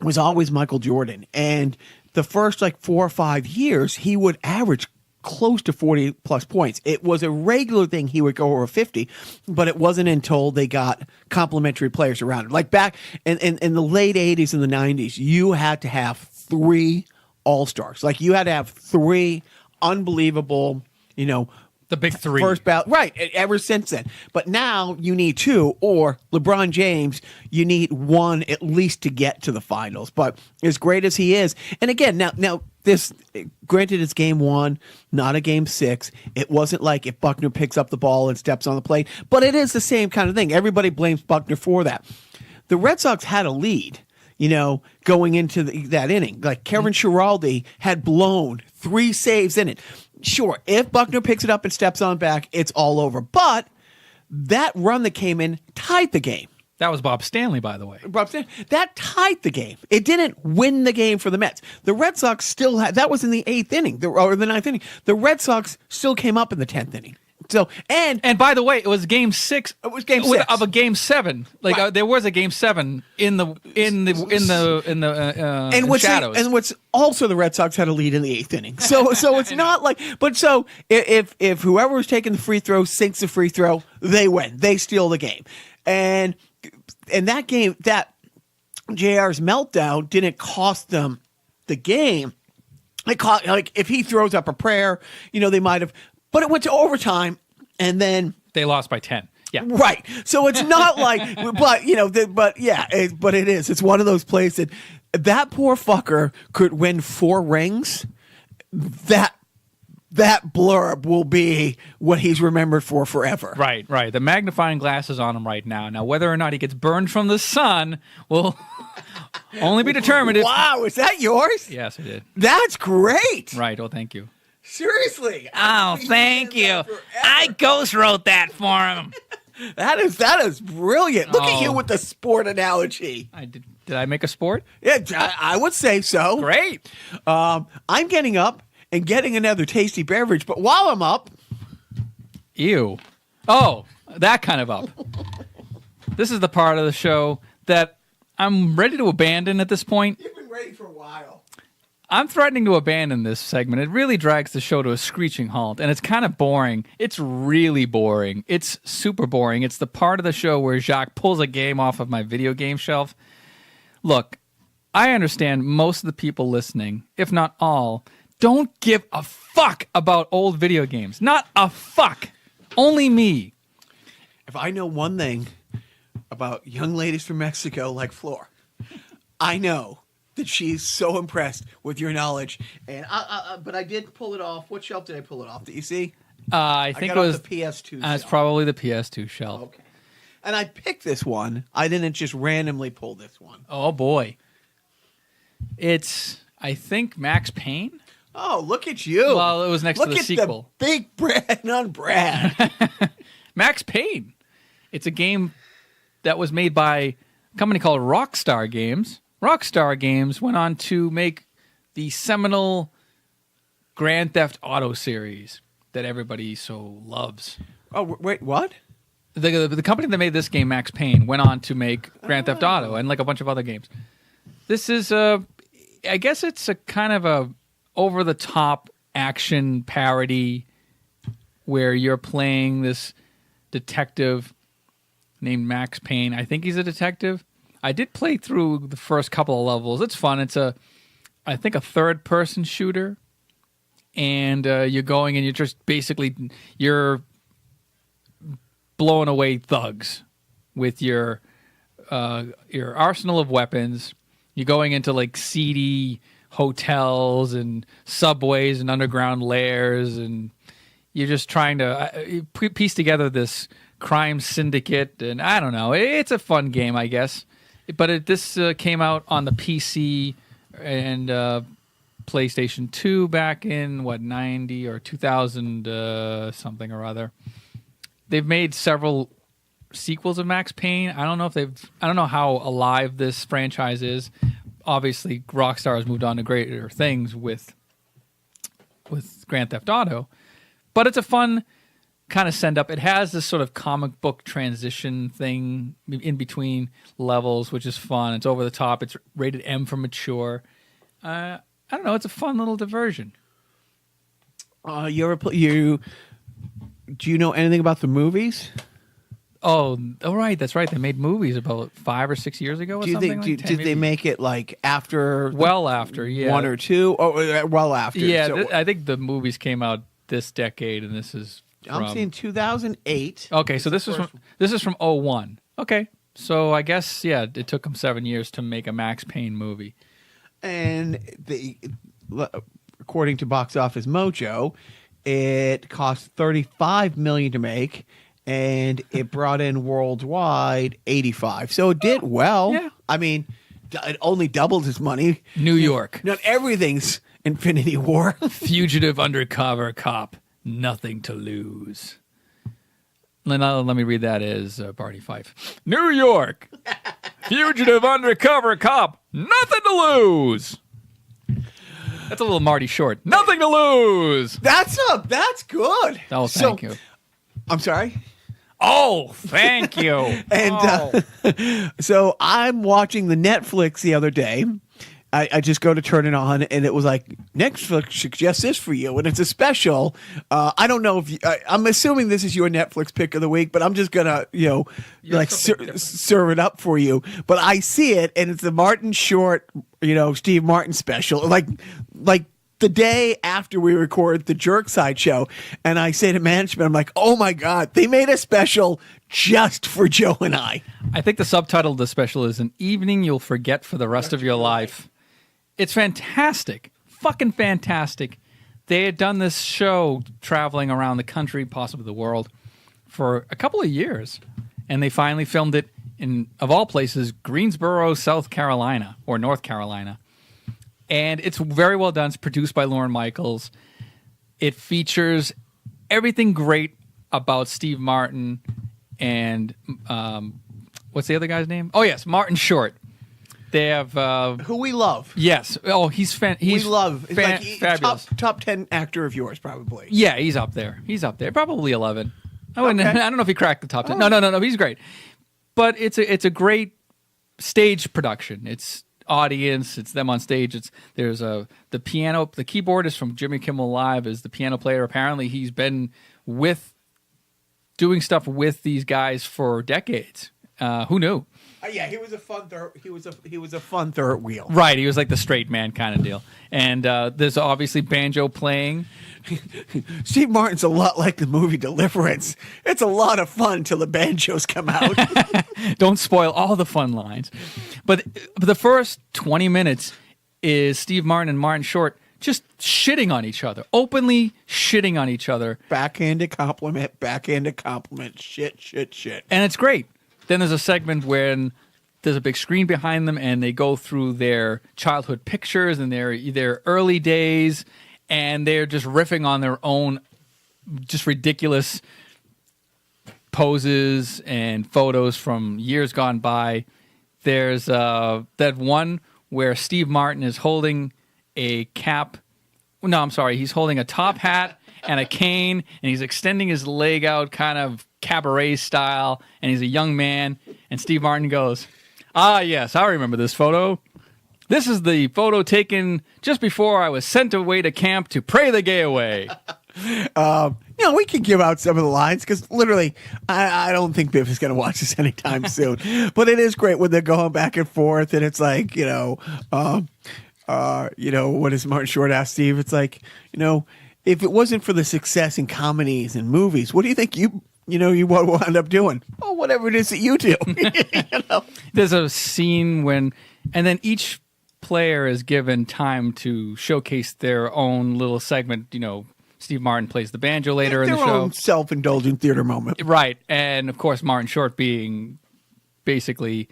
was always Michael Jordan. And the first 4 or 5 years, he would average close to 40 plus points. It was a regular thing he would go over 50, but it wasn't until they got complementary players around him. Like back in the late 80s and the 90s, you had to have 3 all-stars. Like you had to have 3 unbelievable, the big 3. First ballot. Right. Ever since then. But now you need 2, or LeBron James, you need 1 at least to get to the finals. But as great as he is, and again, now this, granted it's game 1, not a game 6. It wasn't like if Buckner picks up the ball and steps on the plate, but it is the same kind of thing. Everybody blames Buckner for that. The Red Sox had a lead, going into that inning. Like Kevin Schiraldi had blown 3 saves in it. Sure, if Buckner picks it up and steps on back, it's all over. But that run that came in tied the game. That was Bob Stanley, by the way. That tied the game. It didn't win the game for the Mets. The Red Sox still had, that was in the 8th inning, or the 9th inning. The Red Sox still came up in the 10th inning. So and by the way, it was game 6. It was game 6 of a game 7. Like right. There was a game 7 in the shadows. And what's also the Red Sox had a lead in the 8th inning. So it's not like. But so if whoever was taking the free throw sinks the free throw, they win. They steal the game. And that game, that JR's meltdown didn't cost them the game. It cost, if he throws up a prayer, they might have. But it went to overtime, and then they lost by 10. Yeah, right. So it's not like, but it is. It's one of those plays that poor fucker could win 4 rings. That blurb will be what he's remembered for forever. Right. The magnifying glass is on him right now. Now, whether or not he gets burned from the sun will only be determined. Wow, is that yours? Yes, it did. That's great. Right. Well, thank you. Seriously. Oh, thank you. I ghost wrote that for him. That is brilliant. Look at you with the sport analogy. Did I make a sport? Yeah, I would say so. Great. I'm getting up and getting another tasty beverage, but while I'm up. Ew. Oh, that kind of up. This is the part of the show that I'm ready to abandon at this point. You've been ready for a while. I'm threatening to abandon this segment. It really drags the show to a screeching halt, and it's kind of boring. It's really boring. It's super boring. It's the part of the show where Jacques pulls a game off of my video game shelf. Look, I understand most of the people listening, if not all, don't give a fuck about old video games. Not a fuck. Only me. If I know one thing about young ladies from Mexico like Flor, I know that she's so impressed with your knowledge. And but I did pull it off. What shelf did I pull it off? Did you see? I think got it was the PS2 It's shelf. probably the PS2 shelf. Okay. And I picked this one. I didn't just randomly pull this one. Oh boy. It's, I think, Max Payne. Oh, look at you. Well, it was next look to the at sequel. The big Brad on Brad. Max Payne. It's a game that was made by a company called Rockstar Games. Rockstar Games went on to make the seminal Grand Theft Auto series that everybody so loves. Oh, wait, what? The company that made this game, Max Payne, went on to make Grand Theft Auto and like a bunch of other games. This is I guess it's a kind of a over-the-top action parody where you're playing this detective named Max Payne. I think he's a detective. I did play through the first couple of levels. It's fun. It's I think a third-person shooter, and you're going and you're just basically you're blowing away thugs with your arsenal of weapons. You're going into like seedy hotels and subways and underground lairs, and you're just trying to piece together this crime syndicate. And I don't know. It's a fun game, I guess. But this came out on the PC and PlayStation 2 back in, 90 or 2000 something or other. They've made several sequels of Max Payne. I don't know how alive this franchise is. Obviously, Rockstar has moved on to greater things with Grand Theft Auto. But it's a fun kind of send up. It has this sort of comic book transition thing in between levels, which is fun. It's over the top. It's rated M for mature. I don't know. It's a fun little diversion. Do you know anything about the movies? Oh, right. That's right. They made movies about 5 or 6 years ago or something. Did they make it like after? Well after, yeah. 1 or 2? Oh, well after. Yeah, So, I think the movies came out this decade, and this is from... I'm seeing 2008. Okay, so this is from 01. Okay, so I guess, yeah, it took them 7 years to make a Max Payne movie. And according to Box Office Mojo, it cost $35 million to make, and it brought in worldwide 85. So it did well. Yeah. I mean, it only doubled its money. New York. Not everything's Infinity War. Fugitive undercover cop. Nothing to lose. Let me read that as Barney Fife. New York. Fugitive undercover cop. Nothing to lose. That's a little Marty Short. Nothing to lose. That's good. Oh, thank you. I'm sorry. Oh, thank you. And so I'm watching the Netflix the other day. I just go to turn it on, and it was like, Netflix suggests this for you, and it's a special. I don't know if I'm assuming this is your Netflix pick of the week, but I'm just gonna, serve it up for you. But I see it, and it's the Martin Short, Steve Martin special, like the day after we record the Jerk Side show, and I say to management, I'm like, oh my God, they made a special just for Joe and I. I think the subtitle of the special is An Evening You'll Forget for the Rest of Your Life. It's fantastic. Fucking fantastic. They had done this show traveling around the country, possibly the world, for a couple of years. And they finally filmed it in, of all places, Greensboro, South Carolina, or North Carolina. And it's very well done. It's produced by Lorne Michaels. It features everything great about Steve Martin and what's the other guy's name? Oh, yes, Martin Short. They have who we love. Yes. Oh, he's we love. It's like fabulous. Top 10 actor of yours, probably. Yeah, he's up there. Probably 11. I Okay. don't know if he cracked the top 10. No. He's great. But it's a great stage production. It's audience. It's them on stage. There's the piano. The keyboard is from Jimmy Kimmel Live. Is the piano player? Apparently, he's been doing stuff with these guys for decades. Who knew? Yeah, he was a fun third. He was a fun third wheel. Right, he was like the straight man kind of deal. And there's obviously banjo playing. Steve Martin's a lot like the movie Deliverance. It's a lot of fun till the banjos come out. Don't spoil all the fun lines. But the first 20 minutes is Steve Martin and Martin Short just shitting on each other, openly shitting on each other. Backhanded compliment, shit. And it's great. Then there's a segment when there's a big screen behind them and they go through their childhood pictures and their early days, and they're just riffing on their own just ridiculous poses and photos from years gone by. There's that one where Steve Martin is holding a cap. No, I'm sorry. He's holding a top hat and a cane, and he's extending his leg out kind of cabaret style, and he's a young man. And Steve Martin goes, "Ah, yes, I remember this photo. This is the photo taken just before I was sent away to camp to pray the gay away." We could give out some of the lines because literally, I don't think Biff is going to watch this anytime soon. But it is great when they're going back and forth, and it's like, what does Martin Short ask Steve? It's like, if it wasn't for the success in comedies and movies, what do you think you would end up doing? Oh, whatever it is that you do. There's a scene and then each player is given time to showcase their own little segment. Steve Martin plays the banjo later in the show. Their own self-indulgent theater moment. Right. And, of course, Martin Short being basically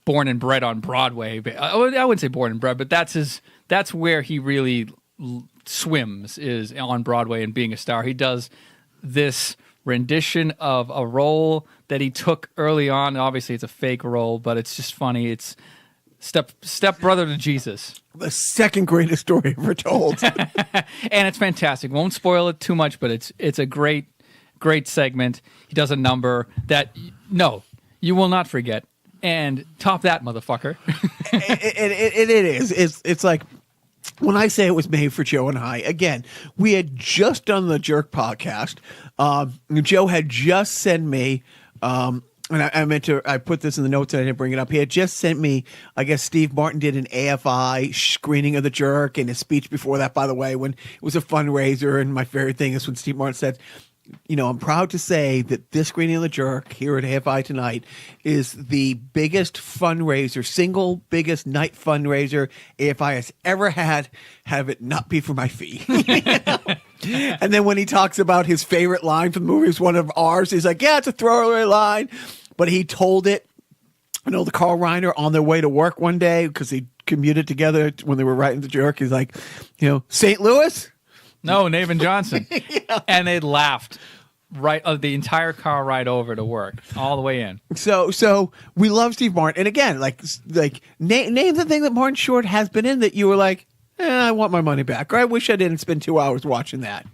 born and bred on Broadway. I wouldn't say born and bred, but that's where he really swims, is on Broadway and being a star. He does this rendition of a role that he took early on. Obviously, it's a fake role, but it's just funny. It's step brother to Jesus. The second greatest story ever told. And it's fantastic. Won't spoil it too much, but it's a great segment. He does a number that, no, you will not forget. And top that, motherfucker. It is. It's like, when I say it was made for Joe and I, again, we had just done the Jerk podcast. Joe had just sent me, and I put this in the notes and I didn't bring it up. He had just sent me, I guess Steve Martin did an AFI screening of the Jerk, and his speech before that, by the way, when it was a fundraiser. And my favorite thing is when Steve Martin said, I'm proud to say that this screening of the Jerk here at AFI tonight is the biggest fundraiser, single biggest night fundraiser AFI has ever had. Have it not be for my fee. And then when he talks about his favorite line from the movie, is one of ours. He's like, yeah, it's a throwaway line, but he told it. The Carl Reiner on their way to work one day because they commuted together when they were writing the Jerk. He's like, St. Louis. No, Navin Johnson. Yeah. And they laughed the entire car ride over to work, all the way in. So we love Steve Martin. And again, like name the thing that Martin Short has been in that you were like, I want my money back. Or I wish I didn't spend 2 hours watching that.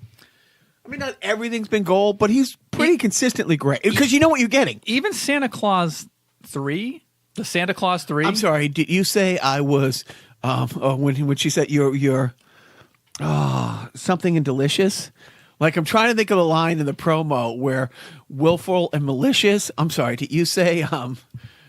I mean, not everything's been gold, but he's pretty consistently great. Because you know what you're getting. Even Santa Claus 3? The Santa Claus 3? I'm sorry, did you say I was, when she said you're something and delicious? Like, I'm trying to think of the line in the promo where willful and malicious. I'm sorry, did you say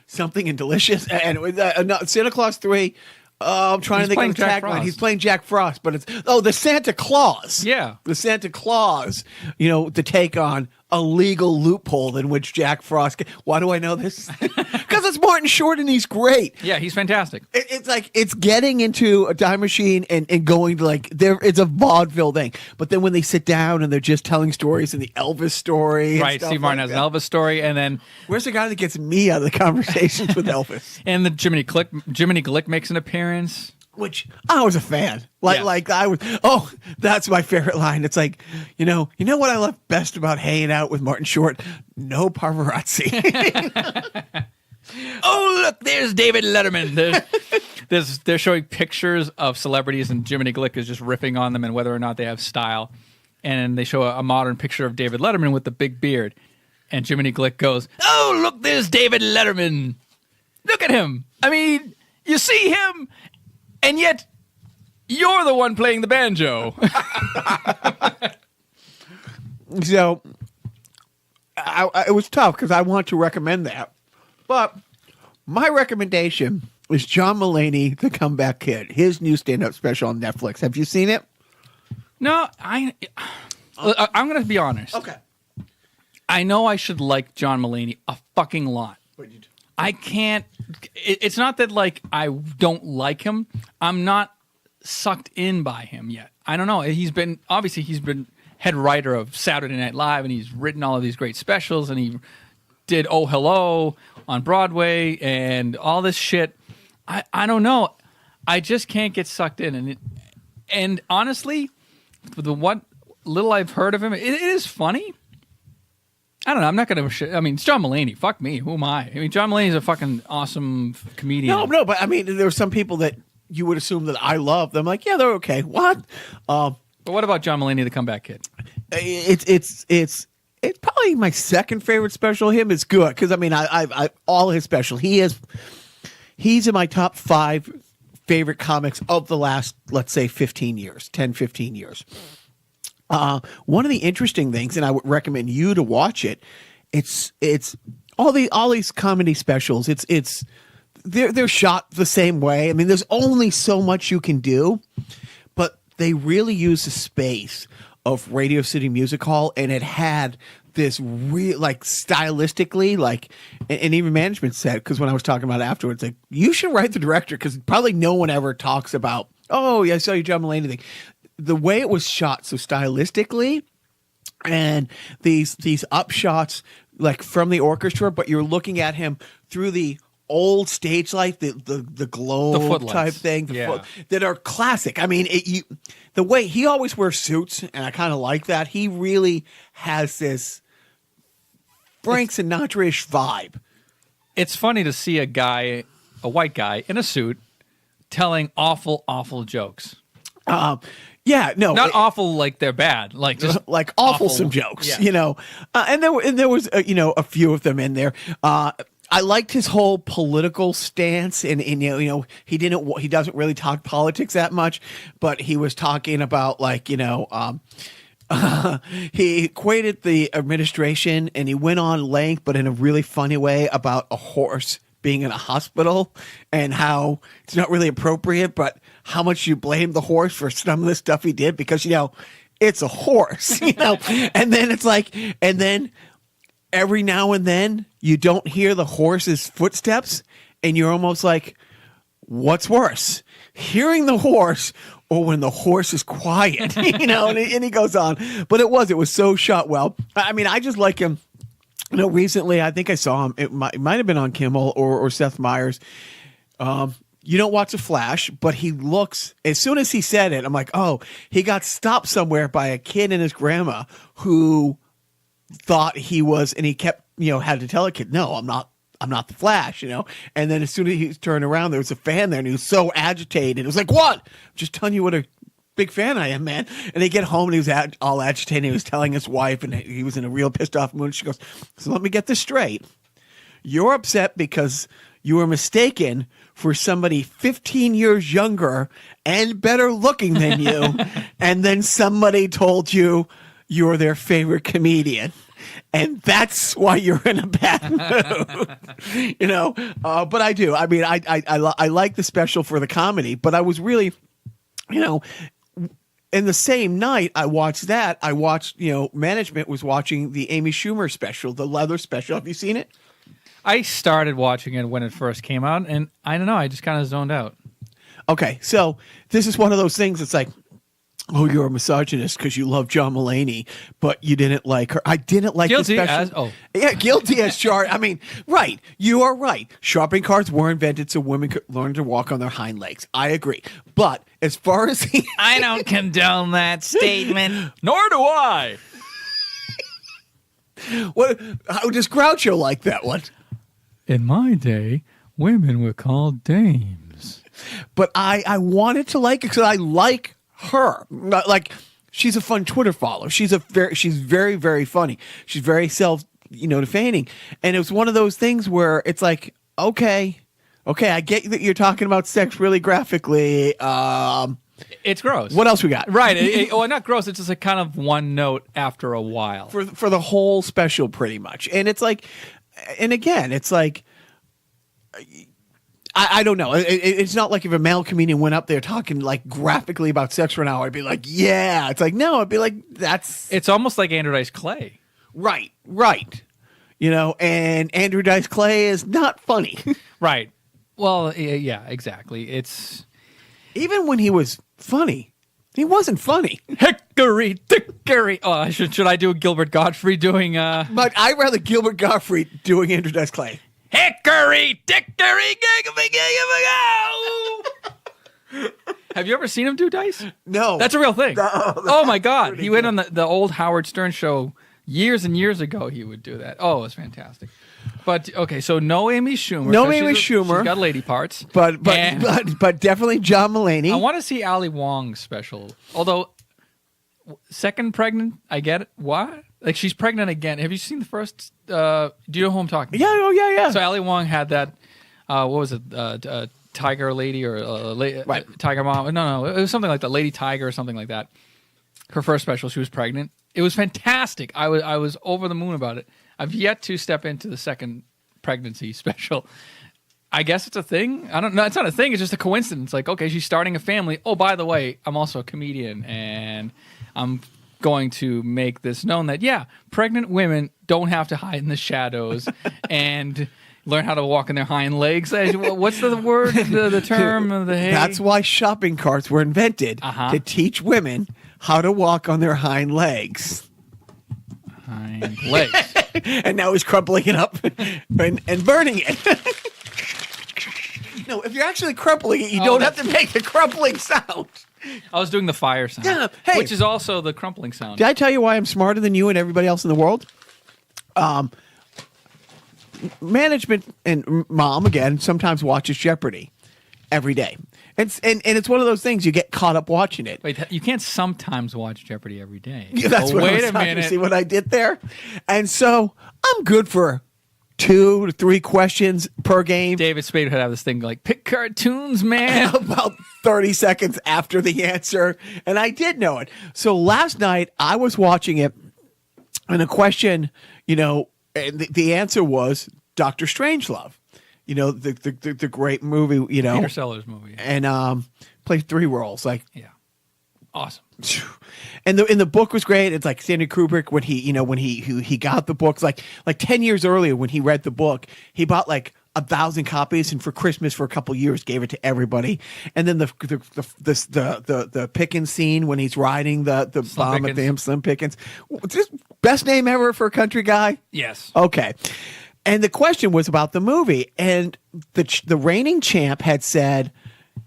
something and delicious? And no, Santa Claus 3. I'm trying to think of the tagline. He's playing Jack Frost, but it's the Santa Claus. Yeah, the Santa Claus. The take on a legal loophole in which Jack Frost. Why do I know this? Because it's Martin Short and he's great. Yeah, he's fantastic. It's like it's getting into a time machine and going to it's a vaudeville thing. But then when they sit down and they're just telling stories and the Elvis story, right? Steve Martin has an Elvis story, and then where's the guy that gets me out of the conversations with Elvis? And the Jiminy Glick makes an appearance. Which I was a fan. Like I was. Oh, that's my favorite line. It's like, you know what I love best about hanging out with Martin Short? No paparazzi. Oh, look, there's David Letterman. They're showing pictures of celebrities, and Jiminy Glick is just riffing on them and whether or not they have style. And they show a modern picture of David Letterman with the big beard, and Jiminy Glick goes, "Oh, look, there's David Letterman." Look at him. I mean, you see him, and yet you're the one playing the banjo. So it was tough because I want to recommend that. But my recommendation is John Mulaney, The Comeback Kid, his new stand-up special on Netflix. Have you seen it? No, I'm going to be honest. Okay. I know I should like John Mulaney a fucking lot. I can't. It's not that like I don't like him. I'm not sucked in by him yet. I don't know. He's been head writer of Saturday Night Live, and he's written all of these great specials, and he did Oh Hello on Broadway and all this shit. I don't know. I just can't get sucked in, and honestly, the what little I've heard of him, it is funny. I don't know. I'm not going to. I mean, it's John Mulaney. Fuck me. Who am I? I mean, John Mulaney's a fucking awesome comedian. No, but I mean, there are some people that you would assume that I love. Them like, yeah, they're okay. What? But what about John Mulaney, The Comeback Kid? It's probably my second favorite special. Him is good because I mean, I all his special. He's in my top 5 favorite comics of the last, let's say, 15 years, 10, 15 years. One of the interesting things, and I would recommend you to watch it. It's all these comedy specials. They're shot the same way. I mean, there's only so much you can do, but they really use the space of Radio City Music Hall, and it had this real, like, stylistically, like, and even management said, because when I was talking about it afterwards, like, you should write the director, because probably no one ever talks about, oh, yeah, I saw you John Mulaney thing. The way it was shot so stylistically, and these upshots like from the orchestra, but you're looking at him through the old stage light, the glow type thing, that are classic. I mean, the way he always wears suits, and I kind of like that. He really has this Frank Sinatra-ish vibe. It's funny to see a white guy in a suit, telling awful jokes. Yeah, no, not awful like they're bad, like just like awfulsome jokes, you know. And there was a few of them in there. I liked his whole political stance, and he doesn't really talk politics that much, but he was talking about he equated the administration, and he went on length, but in a really funny way, about a horse being in a hospital and how it's not really appropriate, but how much you blame the horse for some of the stuff he did because, it's a horse, and then it's like, and then every now and then you don't hear the horse's footsteps and you're almost like, what's worse, hearing the horse or when the horse is quiet, and he goes on, but it was so shot well. I mean, I just like him. Recently, I think I saw him. It might have been on Kimmel or Seth Meyers. You don't watch The Flash, but he looks, as soon as he said it, I'm like, oh, he got stopped somewhere by a kid and his grandma who thought he was, and he kept, had to tell a kid, no, I'm not The Flash, And then as soon as he turned around, there was a fan there, and he was so agitated. It was like, what? I'm just telling you what a big fan I am, man. And they get home, and he was all agitated. He was telling his wife, and he was in a real pissed off mood. She goes, so let me get this straight. You're upset because you were mistaken for somebody 15 years younger and better looking than you, and then somebody told you you're their favorite comedian. And that's why you're in a bad mood, But I do. I mean, I like the special for the comedy, but I was really, in the same night I watched that, management was watching the Amy Schumer special, the leather special. Have you seen it? I started watching it when it first came out, and I don't know, I just kind of zoned out. Okay, so this is one of those things that's like, oh, you're a misogynist because you love John Mulaney, but you didn't like her. I didn't like guilty the special. Guilty as charged. I mean, right. You are right. Shopping carts were invented so women could learn to walk on their hind legs. I agree. But as far as I don't condone that statement. Nor do I. How does Groucho like that one? In my day, women were called dames. But I wanted to like it because I like her. Like, she's a fun Twitter follower. She's very, very funny. She's very self, defaming. And it was one of those things where it's like, okay, Okay, I get that you're talking about sex really graphically. It's gross. What else we got? Right. Well, not gross. It's just a kind of one note after a while. For the whole special, pretty much. And it's like, and again, it's like, I don't know. It's not like if a male comedian went up there talking like graphically about sex for an hour, I'd be like, yeah. It's like, no, I'd be like, that's. It's almost like Andrew Dice Clay. Right. You know, and Andrew Dice Clay is not funny. Right. Well, yeah, exactly. It's. Even when he was funny, he wasn't funny. Hickory dickory. Oh, should I do Gilbert Gottfried doing? But I'd rather Gilbert Gottfried doing Andrew Dice Clay. Hickory dickory go. Have you ever seen him do dice? No, That's a real thing. No, oh my God, he went on the old Howard Stern show years and years ago. He would do that. Oh, it was fantastic. But okay, so no Amy Schumer. No Amy Schumer. She's got lady parts. but definitely John Mulaney. I want to see Ali Wong's special. Although second pregnant, I get it. What? Like she's pregnant again. Have you seen the first? Do you know who I'm talking about? Yeah, oh yeah. So Ali Wong had that. What was it? Tiger Lady or right. Tiger Mom? No, it was something like that. Lady Tiger or something like that. Her first special, she was pregnant. It was fantastic. I was over the moon about it. I've yet to step into the second pregnancy special. I guess it's a thing. I don't know. It's not a thing. It's just a coincidence. Like, okay, she's starting a family. Oh, by the way, I'm also a comedian, and I'm going to make this known that, yeah, pregnant women don't have to hide in the shadows and learn how to walk on their hind legs. What's the word, the term? That's why shopping carts were invented, to teach women how to walk on their hind legs. Hind legs. And now he's crumpling it up and burning it. No, if you're actually crumpling it, you don't have to make the crumpling sound. I was doing the fire sound, yeah, hey, which is also the crumpling sound. Did I tell you why I'm smarter than you and everybody else in the world? Management and mom, again, sometimes watches Jeopardy every day. And it's one of those things, you get caught up watching it. Wait, you can't sometimes watch Jeopardy every day. Yeah, that's what wait I was a minute. See what I did there? And so I'm good for 2 to 3 questions per game. David Spade would have this thing like, pick cartoons, man. About 30 seconds after the answer. And I did know it. So last night I was watching it, and a question, you know, and the answer was Dr. Strangelove. You know, the great movie, you know. Peter Sellers movie. And played 3 roles. Like, yeah. Awesome. And the book was great. It's like Stanley Kubrick when he got the books like 10 years earlier when he read the book, he bought like 1,000 copies, and for Christmas for a couple years gave it to everybody. And then the Pickens scene when he's riding the bomb Pickens. at the Slim Pickens. Just best name ever for a country guy? Yes. Okay. And the question was about the movie, and the reigning champ had said,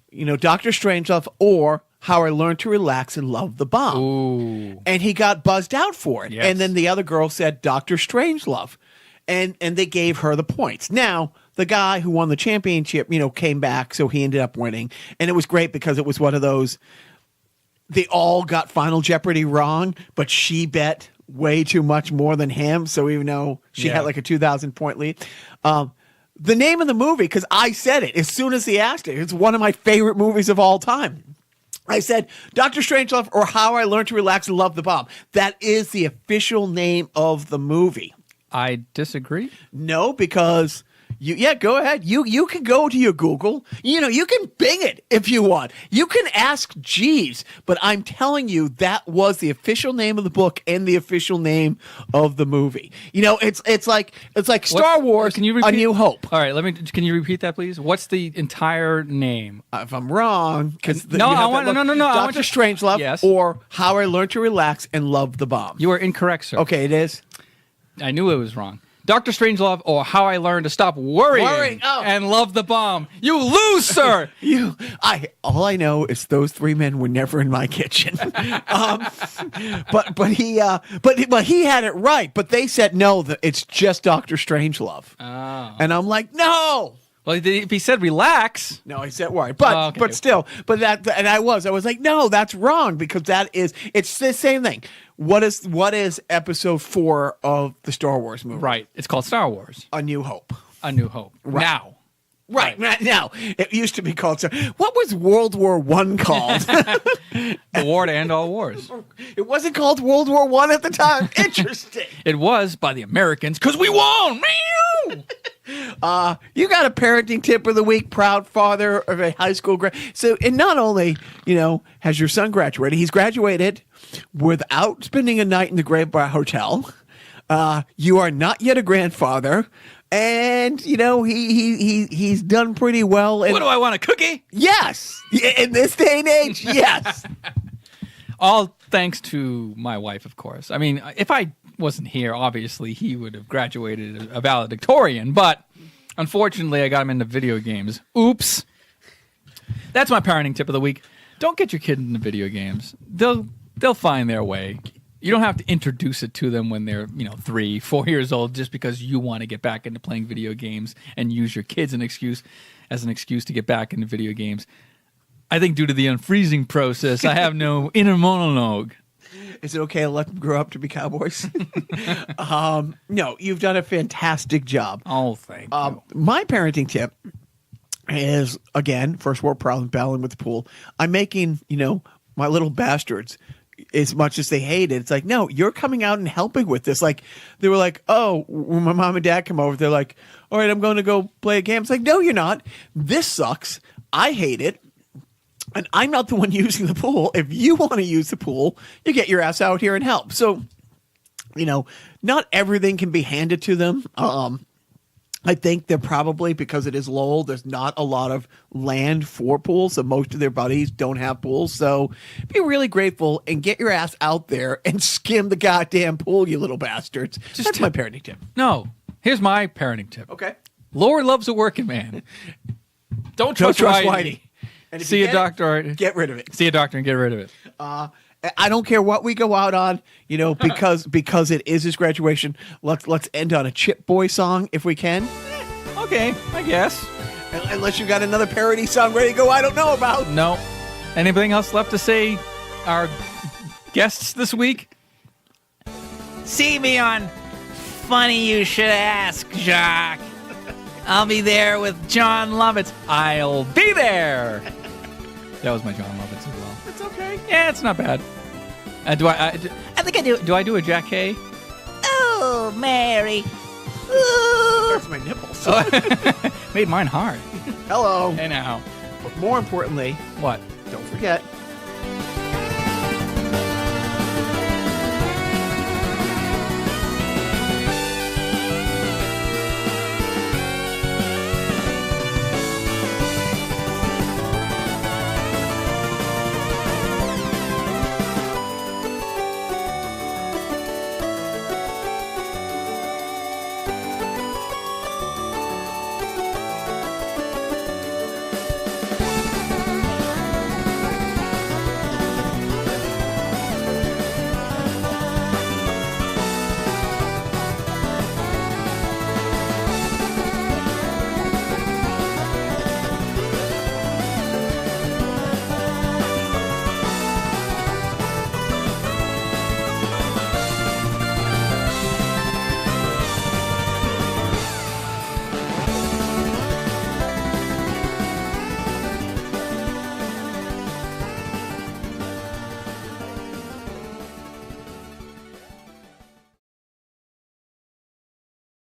you know, Dr. Strangelove or How I Learned to Relax and Love the Bomb. Ooh. And he got buzzed out for it. Yes. And then the other girl said Dr. Strangelove. And they gave her the points. Now, the guy who won the championship, you know, came back, so he ended up winning. And it was great because it was one of those, they all got Final Jeopardy wrong, but she bet way too much more than him. So even though she had like a 2,000 point lead. The name of the movie, because I said it as soon as he asked it, it's one of my favorite movies of all time. I said, Dr. Strangelove or How I Learned to Relax and Love the Bomb. That is the official name of the movie. I disagree. No, because go ahead. You can go to your Google. You know, you can Bing it if you want. You can ask Jeeves, but I'm telling you that was the official name of the book and the official name of the movie. You know, it's like Star Wars. Can you repeat? A New Hope. All right, can you repeat that, please? What's the entire name? If I'm wrong, because no. Dr. Strangelove, yes, or How I Learned to Relax and Love the Bomb. You are incorrect, sir. Okay, it is. I knew it was wrong. Dr. Strangelove or How I Learned to Stop Worrying and Love the Bomb. You lose, sir. All I know is those 3 men were never in my kitchen. But he had it right. But they said no, it's just Dr. Strangelove. Oh. And I'm like, no. Well, if he said relax. No, he said worry. But still, I was like, no, that's wrong, because it's the same thing. What is episode 4 of the Star Wars movie? Right. It's called Star Wars. A New Hope. A New Hope. Right. Now. Right. Now, it used to be called. So, what was World War I called? The war to end all wars. It wasn't called World War I at the time. Interesting. It was by the Americans because we won. You got a parenting tip of the week, proud father of a high school grad. So, and not only, has your son graduated, he's graduated without spending a night in the Grapevine Hotel. You are not yet a grandfather. And, he's done pretty well. What do I want, a cookie? Yes. In this day and age, yes. All thanks to my wife, of course. I mean, if I wasn't here, obviously, he would have graduated a valedictorian. But unfortunately, I got him into video games. Oops. That's my parenting tip of the week. Don't get your kid into video games. They'll find their way. You don't have to introduce it to them when they're, 3, 4 years old just because you want to get back into playing video games and use your kids as an excuse to get back into video games. I think due to the unfreezing process, I have no inner monologue. Is it okay to let them grow up to be cowboys? No, you've done a fantastic job. Oh, thank you. My parenting tip is, again, first world problem, battling with the pool. I'm making, my little bastards, as much as they hate it, it's like, no, you're coming out and helping with this. Like, they were like, oh, when my mom and dad come over, they're like, all right, I'm going to go play a game. It's like, no, you're not. This sucks. I hate it. And I'm not the one using the pool. If you want to use the pool, you get your ass out here and help. So, not everything can be handed to them. I think they're probably, because it is Lowell, there's not a lot of land for pools, so most of their buddies don't have pools. So be really grateful and get your ass out there and skim the goddamn pool, you little bastards. That's my parenting tip. No, here's my parenting tip. Okay. Lord loves a working man. Don't trust Whitey. And if see you a doctor. Get rid of it. See a doctor and get rid of it. I don't care what we go out on, because it is his graduation. Let's end on a Chip Boy song if we can. Okay, I guess. Unless you got another parody song ready to go I don't know about. No. Anything else left to say, our guests this week? See me on Funny You Should Ask, Jacques. I'll be there with John Lovitz. I'll be there. That was my John Lovitz as well. It's okay. Yeah, it's not bad. I think I do. Do I do a Jack Hay? Oh, Mary. Hurts my nipples. Made mine hard. Hello. Hey now. But more importantly, What? don't forget,